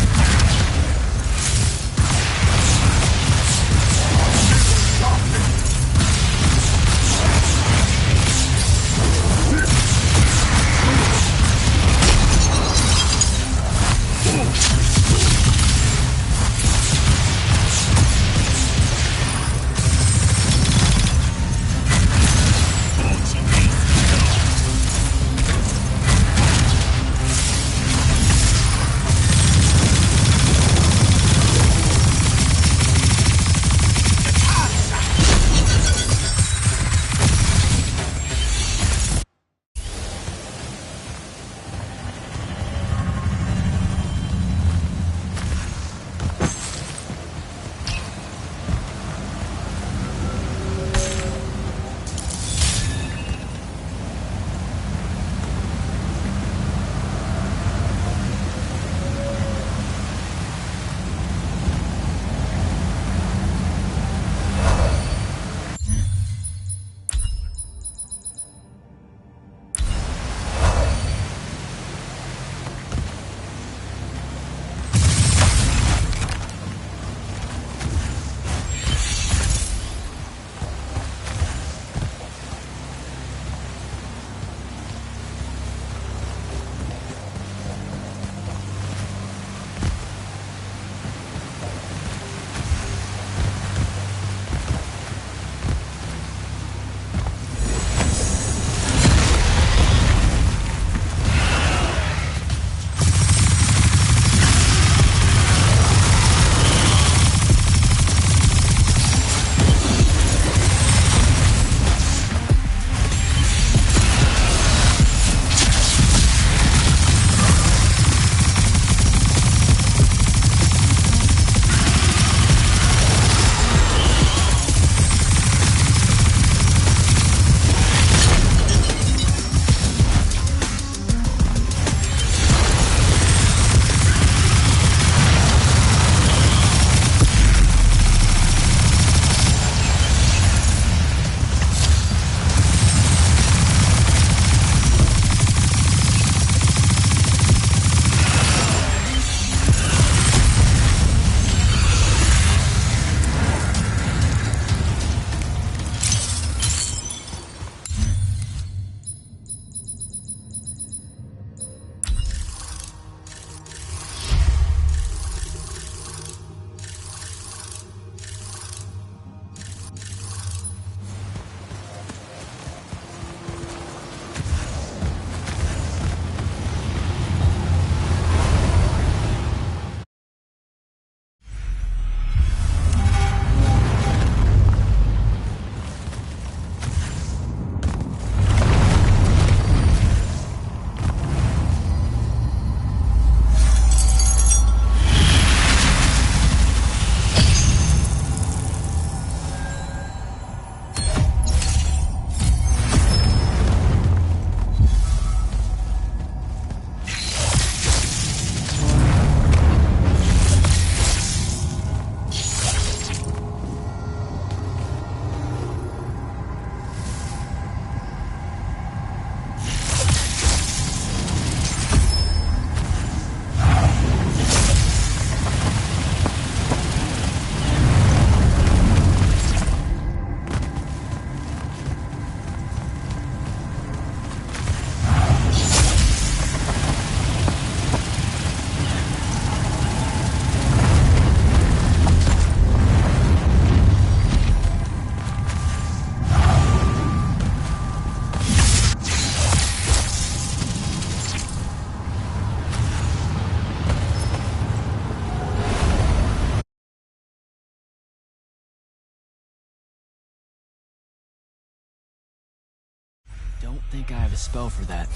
think I have a spell for that.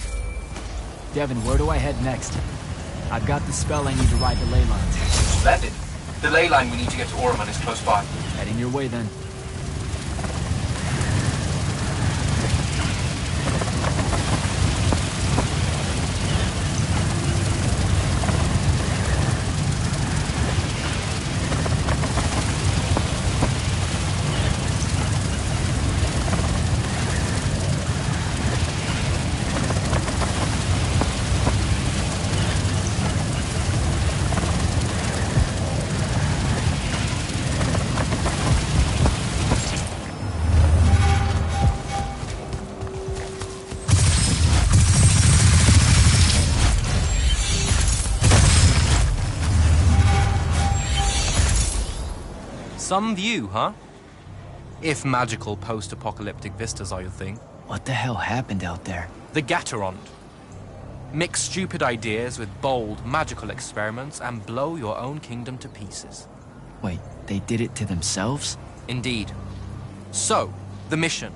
Devin, where do I head next? I've got the spell I need to ride the ley lines. Splendid. The ley line we need to get to Orman is close by. Heading your way then. Some view, huh? If magical post-apocalyptic vistas are your thing. What the hell happened out there? The Gatorond. Mix stupid ideas with bold, magical experiments and blow your own kingdom to pieces. Wait, they did it to themselves? Indeed. So, the mission.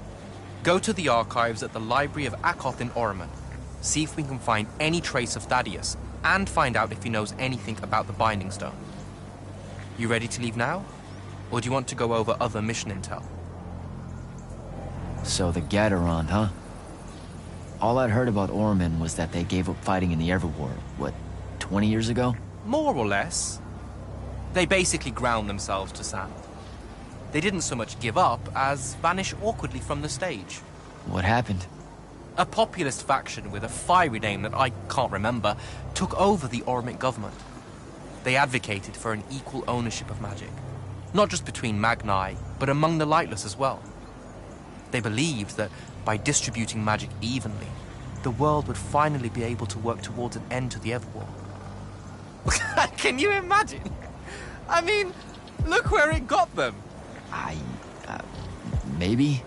Go to the archives at the Library of Akoth in Orman. See if we can find any trace of Thaddeus, and find out if he knows anything about the Binding Stone. You ready to leave now? Or do you want to go over other mission intel? So the Gatorond, huh? All I'd heard about Orman was that they gave up fighting in the Everwar, what, 20 years ago? More or less. They basically ground themselves to sand. They didn't so much give up as vanish awkwardly from the stage. What happened? A populist faction with a fiery name that I can't remember took over the Ormic government. They advocated for an equal ownership of magic. Not just between Magni, but among the lightless as well. They believed that by distributing magic evenly, the world would finally be able to work towards an end to the Everwar. Can you imagine? I mean, look where it got them. Maybe?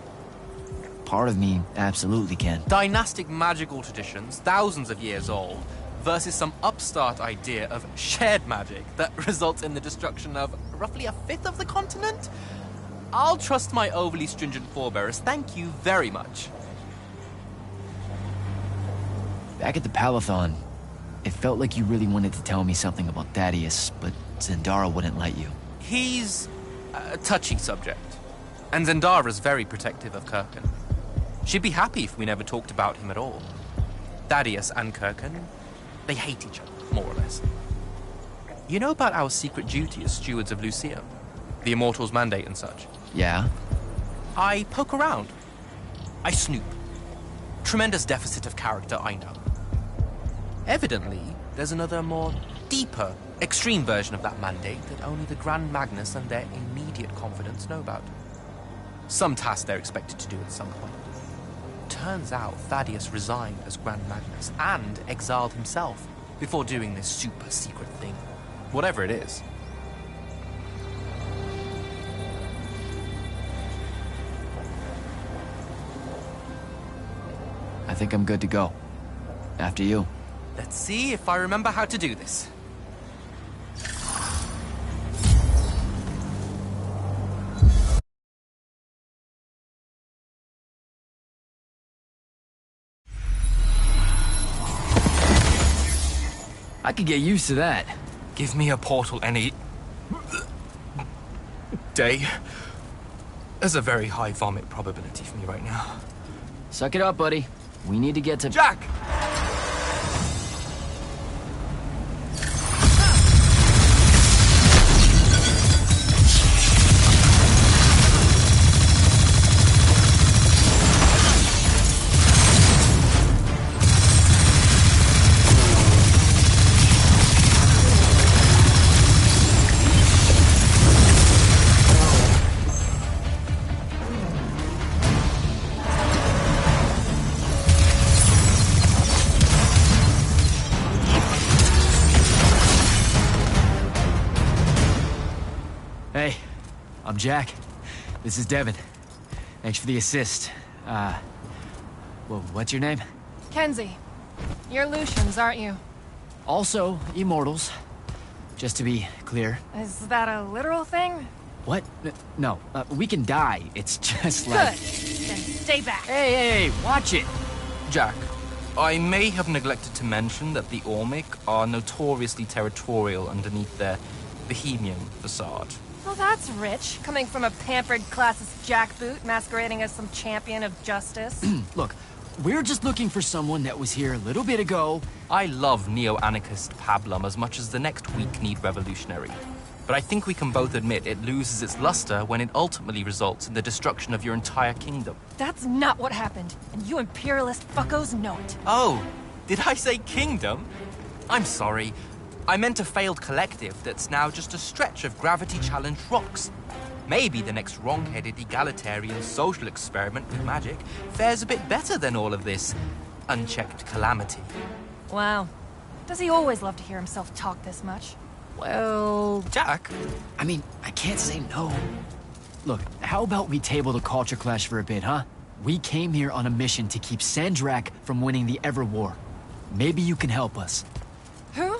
Part of me absolutely can. Dynastic magical traditions, thousands of years old, versus some upstart idea of shared magic that results in the destruction of roughly a fifth of the continent? I'll trust my overly stringent forebearers, thank you very much. Back at the Palathon, it felt like you really wanted to tell me something about Thaddeus, but Zendara wouldn't let you. He's a touchy subject, and Zendara's very protective of Kirkin. She'd be happy if we never talked about him at all. Thaddeus and Kirkin, they hate each other, more or less. You know about our secret duty as stewards of Lucia? The Immortal's mandate and such? Yeah? I poke around. I snoop. Tremendous deficit of character, I know. Evidently, there's another more deeper, extreme version of that mandate that only the Grand Magnus and their immediate confidants know about. Some task they're expected to do at some point. Turns out Thaddeus resigned as Grand Magnus and exiled himself before doing this super secret thing. Whatever it is. I think I'm good to go. After you. Let's see if I remember how to do this. I could get used to that. Give me a portal any day. There's a very high vomit probability for me right now. Suck it up, buddy. We need to get to... Jack! Hey, I'm Jack. This is Devin. Thanks for the assist. Well, what's your name? Kenzie. You're Lucians, aren't you? Also, immortals. Just to be clear. Is that a literal thing? What? No, we can die. It's just like... Good. Then stay back. Hey, watch it. Jack, I may have neglected to mention that the Ormic are notoriously territorial underneath their Bohemian facade. Well, that's rich, coming from a pampered classist jackboot masquerading as some champion of justice. Look, we're just looking for someone that was here a little bit ago. I love neo-anarchist pablum as much as the next weak-kneed revolutionary. But I think we can both admit it loses its luster when it ultimately results in the destruction of your entire kingdom. That's not what happened, and you imperialist fuckos know it. Oh, did I say kingdom? I'm sorry. I meant a failed collective that's now just a stretch of gravity-challenged rocks. Maybe the next wrong-headed egalitarian social experiment with magic fares a bit better than all of this unchecked calamity. Wow. Does he always love to hear himself talk this much? Well, Jack? I mean, I can't say no. Look, how about we table the culture clash for a bit, huh? We came here on a mission to keep Sandrak from winning the Ever War. Maybe you can help us. Who?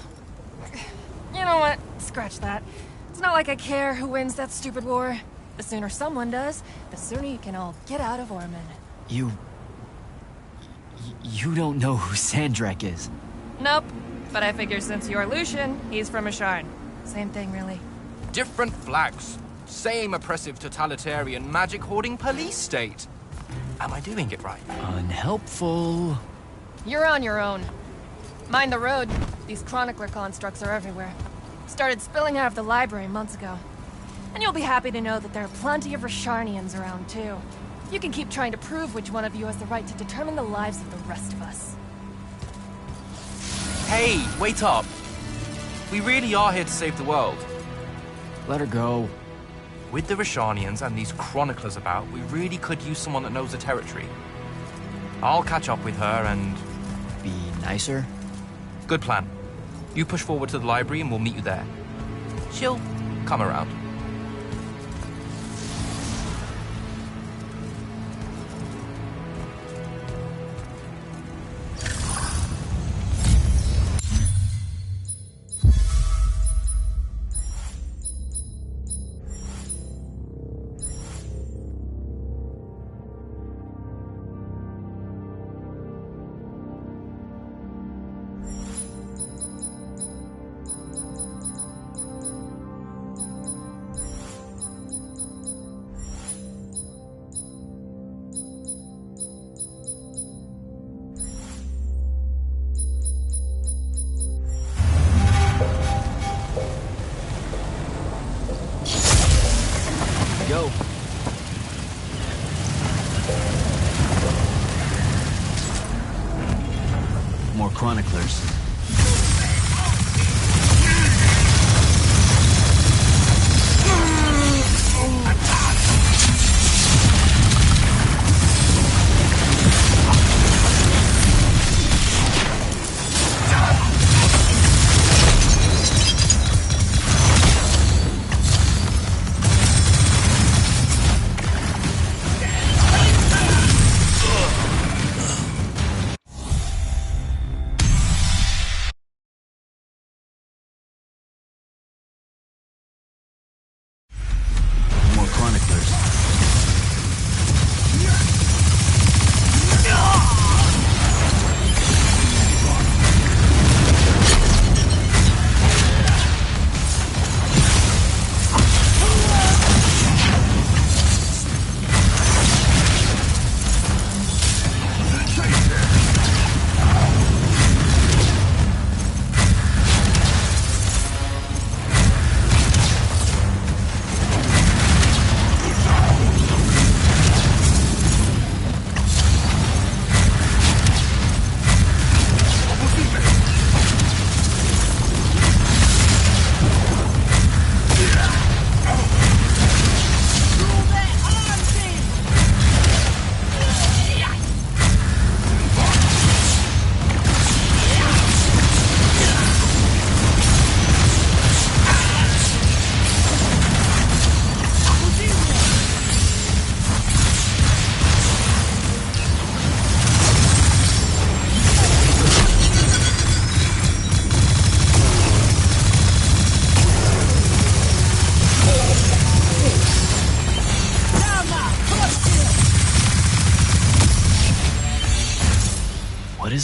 You know what? Scratch that. It's not like I care who wins that stupid war. The sooner someone does, the sooner you can all get out of Orman. You don't know who Sandrak is? Nope. But I figure since you're Lucian, he's from Asharn. Same thing, really. Different flags. Same oppressive totalitarian magic-hoarding police state. Am I doing it right? Unhelpful. You're on your own. Mind the road. These chronicler constructs are everywhere. Started spilling out of the library months ago. And you'll be happy to know that there are plenty of Rasharnians around, too. You can keep trying to prove which one of you has the right to determine the lives of the rest of us. Hey, wait up. We really are here to save the world. Let her go. With the Rasharnians and these chroniclers about, we really could use someone that knows the territory. I'll catch up with her and... Be nicer? Good plan. You push forward to the library and we'll meet you there. She'll come around.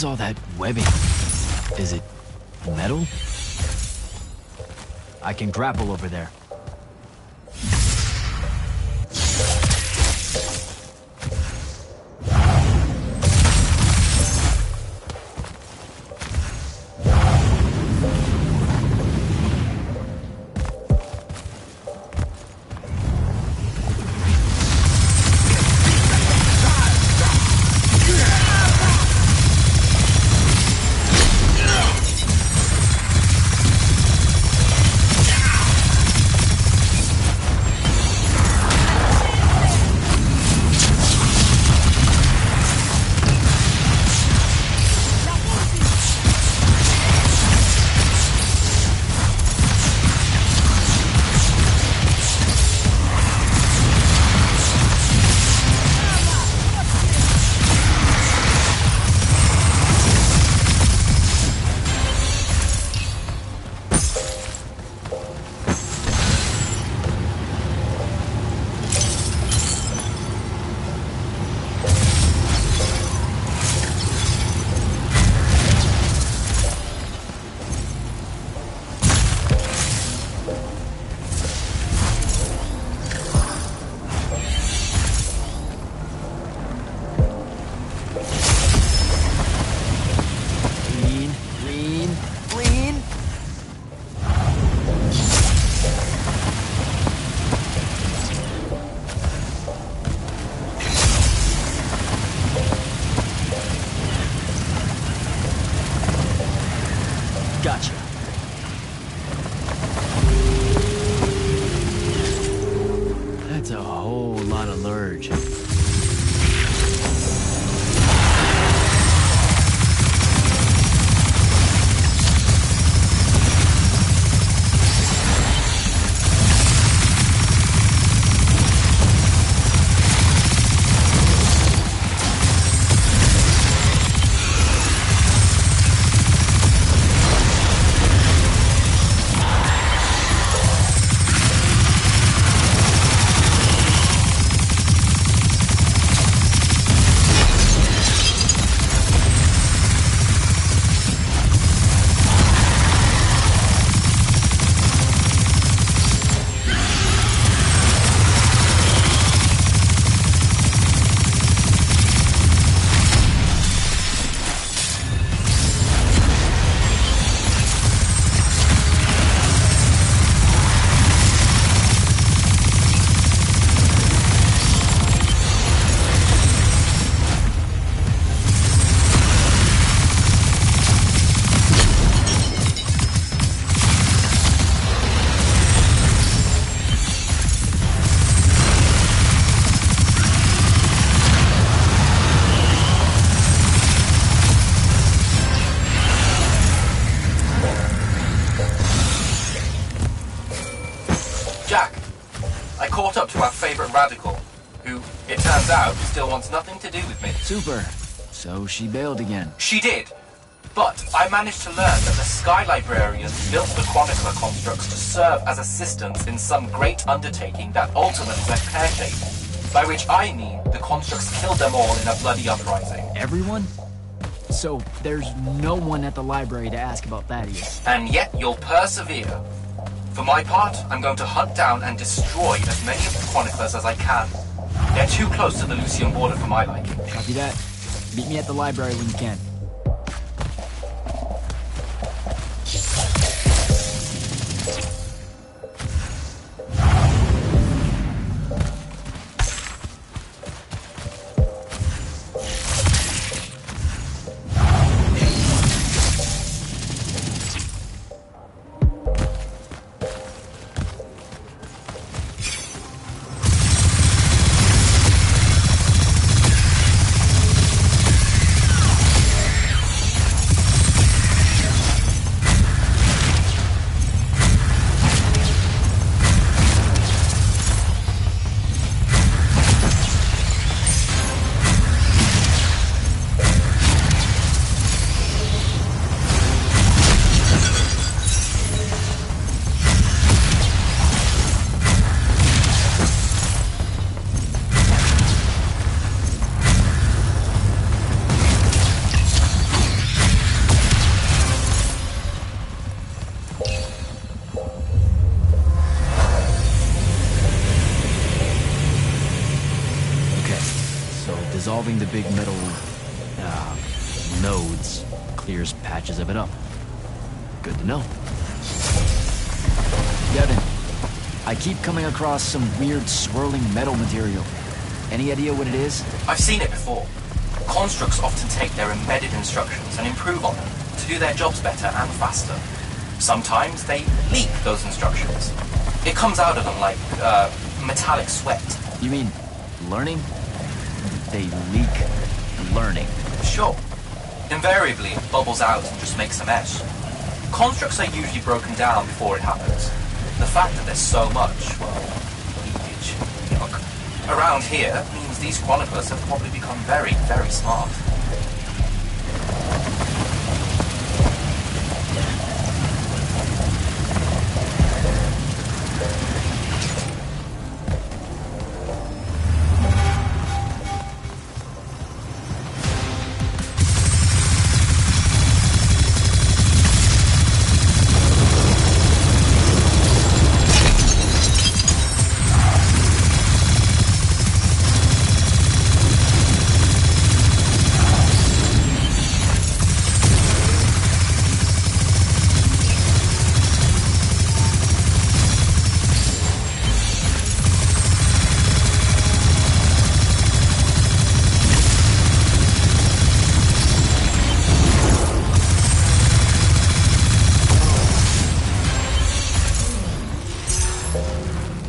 is all that webbing? Is it metal? I can grapple over there. Gotcha. That's a whole lot of lurge. Jack, I caught up to our favorite radical, who, it turns out, still wants nothing to do with me. Super. So she bailed again. She did. But I managed to learn that the Sky Librarians built the Chronicler constructs to serve as assistants in some great undertaking that ultimately went pear-shaped. By which I mean the constructs killed them all in a bloody uprising. Everyone? So there's no one at the library to ask about Thaddeus. And yet you'll persevere. For my part, I'm going to hunt down and destroy as many of the Chroniclers as I can. They're too close to the Lucian border for my liking. Copy that. Meet me at the library when you can. resolving the big metal nodes clears patches of it up. Good to know. Devin, I keep coming across some weird swirling metal material. Any idea what it is? I've seen it before. Constructs often take their embedded instructions and improve on them to do their jobs better and faster. Sometimes they leak those instructions. It comes out of them like metallic sweat. You mean learning? They leak learning. Sure. Invariably, it bubbles out and just makes a mess. Constructs are usually broken down before it happens. The fact that there's so much, well, leakage, yuck, around here means these chroniclers have probably become very, very smart.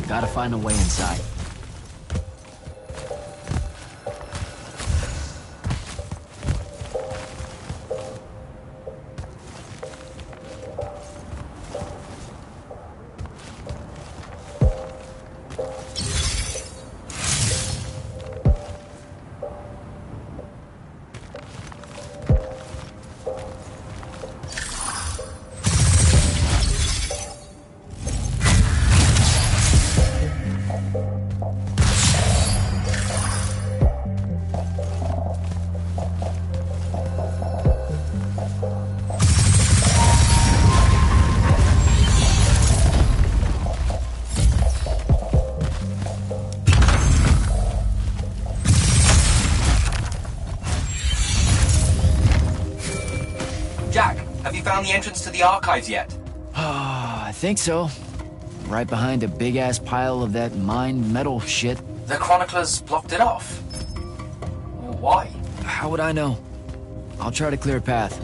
Gotta find a way inside. Jack, have you found the entrance to the archives yet? I think so. Right behind a big-ass pile of that mined metal shit. The chroniclers blocked it off. Why? How would I know? I'll try to clear a path.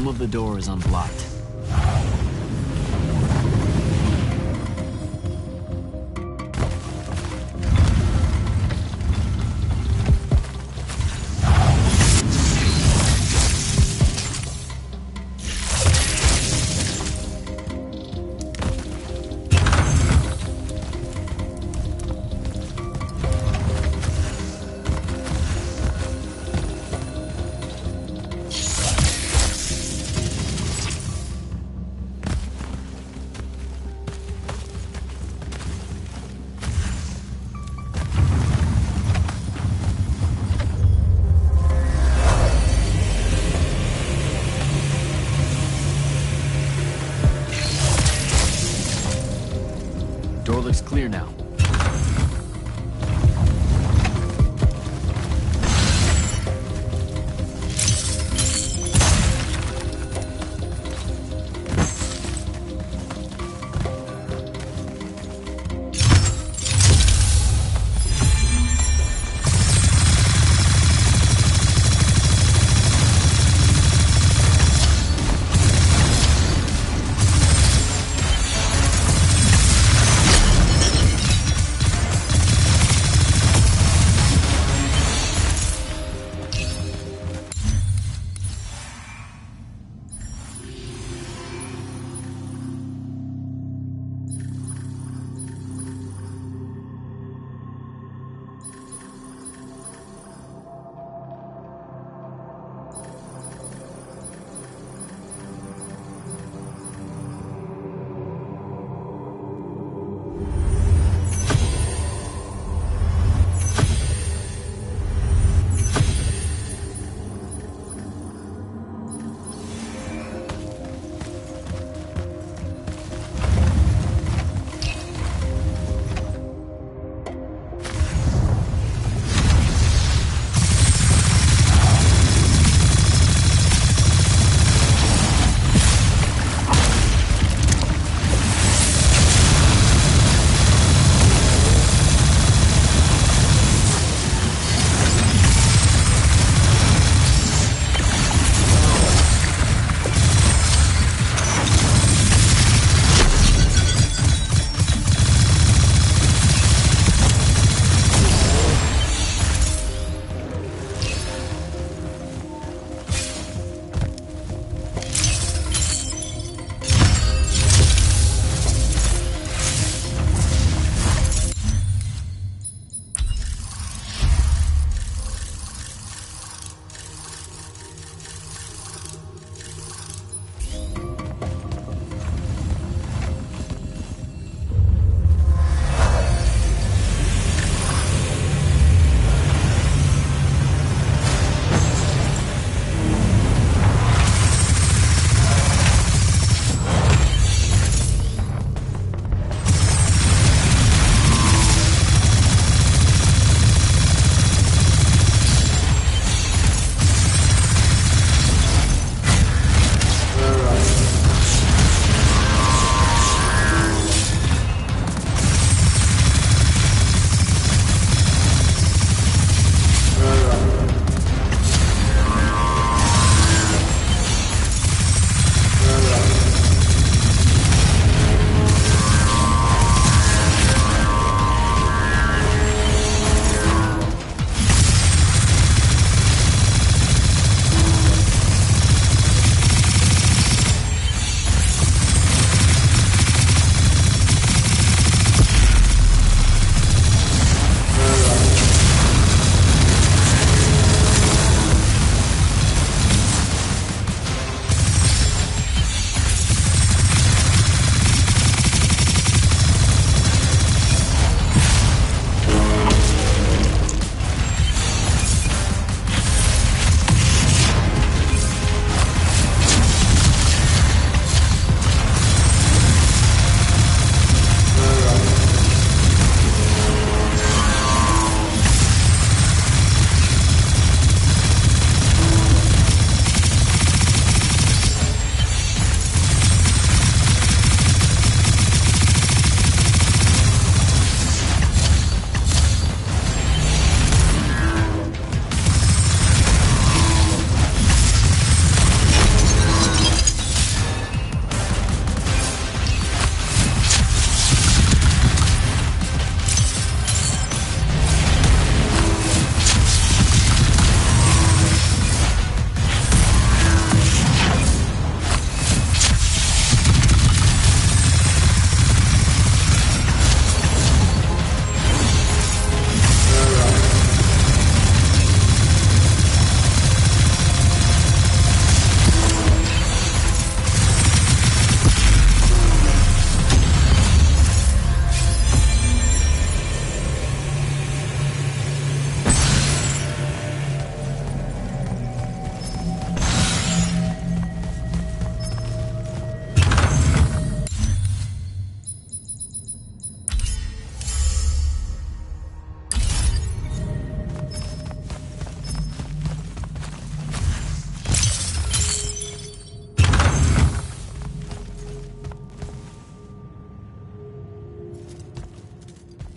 Some of the door is unblocked. Door looks clear now.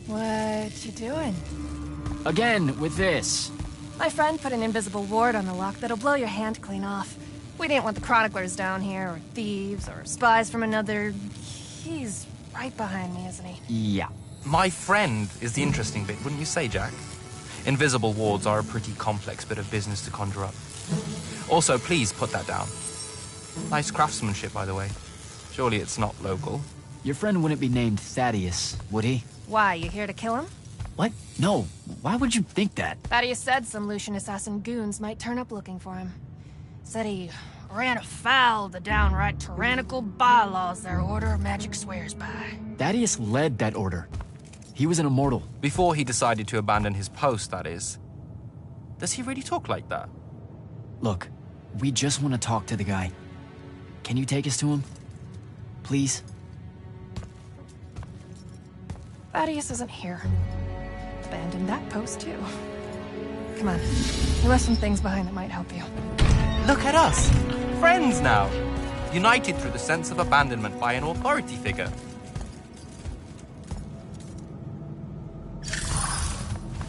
What you doing? Again, with this. My friend put an invisible ward on the lock that'll blow your hand clean off. We didn't want the chroniclers down here, or thieves, or spies from another... He's right behind me, isn't he? Yeah. My friend is the interesting bit, wouldn't you say, Jack? Invisible wards are a pretty complex bit of business to conjure up. Also, please put that down. Nice craftsmanship, by the way. Surely it's not local. Your friend wouldn't be named Thaddeus, would he? Why, you here to kill him? What? No. Why would you think that? Thaddeus said some Lucian assassin goons might turn up looking for him. Said he ran afoul of the downright tyrannical bylaws their Order of Magic swears by. Thaddeus led that order. He was an immortal. Before he decided to abandon his post, that is. Does he really talk like that? Look, we just want to talk to the guy. Can you take us to him? Please? Thaddeus isn't here. Abandoned that post, too. Come on. He left some things behind that might help you. Look at us! Friends now! United through the sense of abandonment by an authority figure.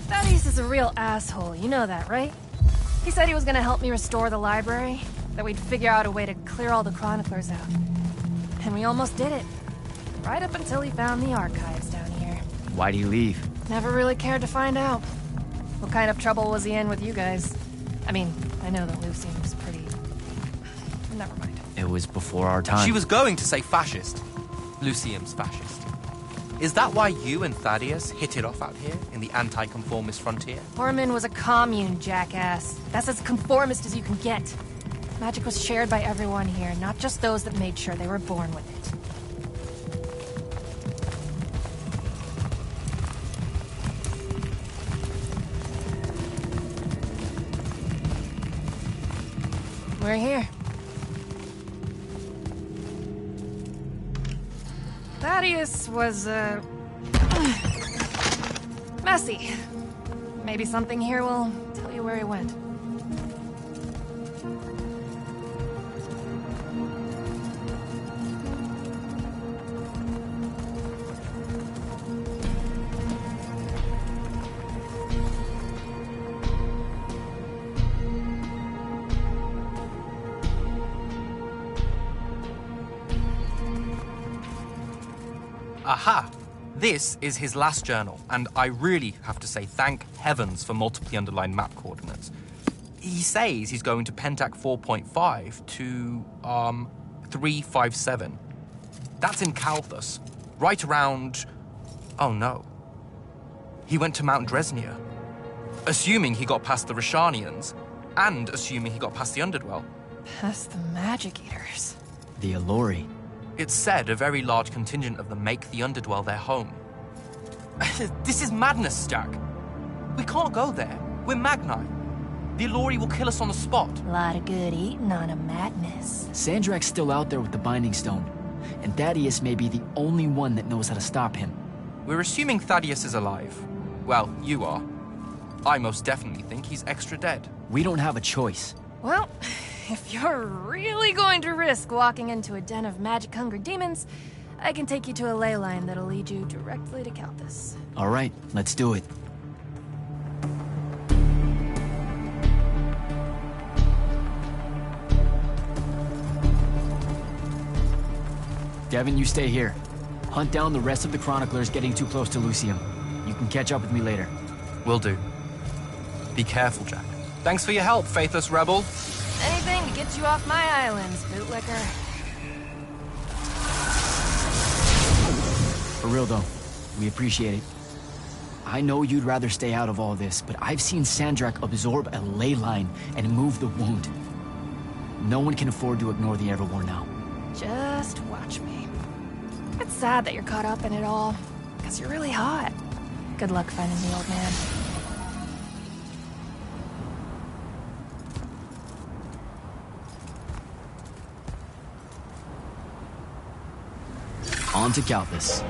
Thaddeus is a real asshole, you know that, right? He said he was gonna help me restore the library, that we'd figure out a way to clear all the chroniclers out. And we almost did it. Right up until he found the archives down here. Why'd he leave? Never really cared to find out. What kind of trouble was he in with you guys? I mean, I know that Lucian was pretty... Never mind. It was before our time. She was going to say fascist. Lucium's fascist. Is that why you and Thaddeus hit it off out here in the anti-conformist frontier? Orman was a commune, jackass. That's as conformist as you can get. Magic was shared by everyone here, not just those that made sure they were born with it. We're here. Thaddeus was, messy. Maybe something here will tell you where he went. Aha! This is his last journal, and I really have to say thank heavens for multiply underlined map coordinates. He says he's going to Pentac 4.5 to, 357. That's in Calthus, right around... Oh no. He went to Mount Dresnia. Assuming he got past the Rashanians, and assuming he got past the Underdwell. Past the Magic Eaters. The Allori. It's said a very large contingent of them make the Underdwell their home. This is madness, Jack. We can't go there. We're Magni. The Allori will kill us on the spot. A lot of good eating on a madness. Sandrak's still out there with the Binding Stone, and Thaddeus may be the only one that knows how to stop him. We're assuming Thaddeus is alive. Well, you are. I most definitely think he's extra dead. We don't have a choice. Well, if you're really going to risk walking into a den of magic-hungry demons, I can take you to a ley line that'll lead you directly to Calthus. All right, let's do it. Devin, you stay here. Hunt down the rest of the chroniclers getting too close to Lucium. You can catch up with me later. Will do. Be careful, Jack. Thanks for your help, faithless rebel. Anything to get you off my islands, bootlicker. For real, though. We appreciate it. I know you'd rather stay out of all this, but I've seen Sandrak absorb a ley line and move the wound. No one can afford to ignore the Everwar now. Just watch me. It's sad that you're caught up in it all, because you're really hot. Good luck finding the old man. On to Calthus.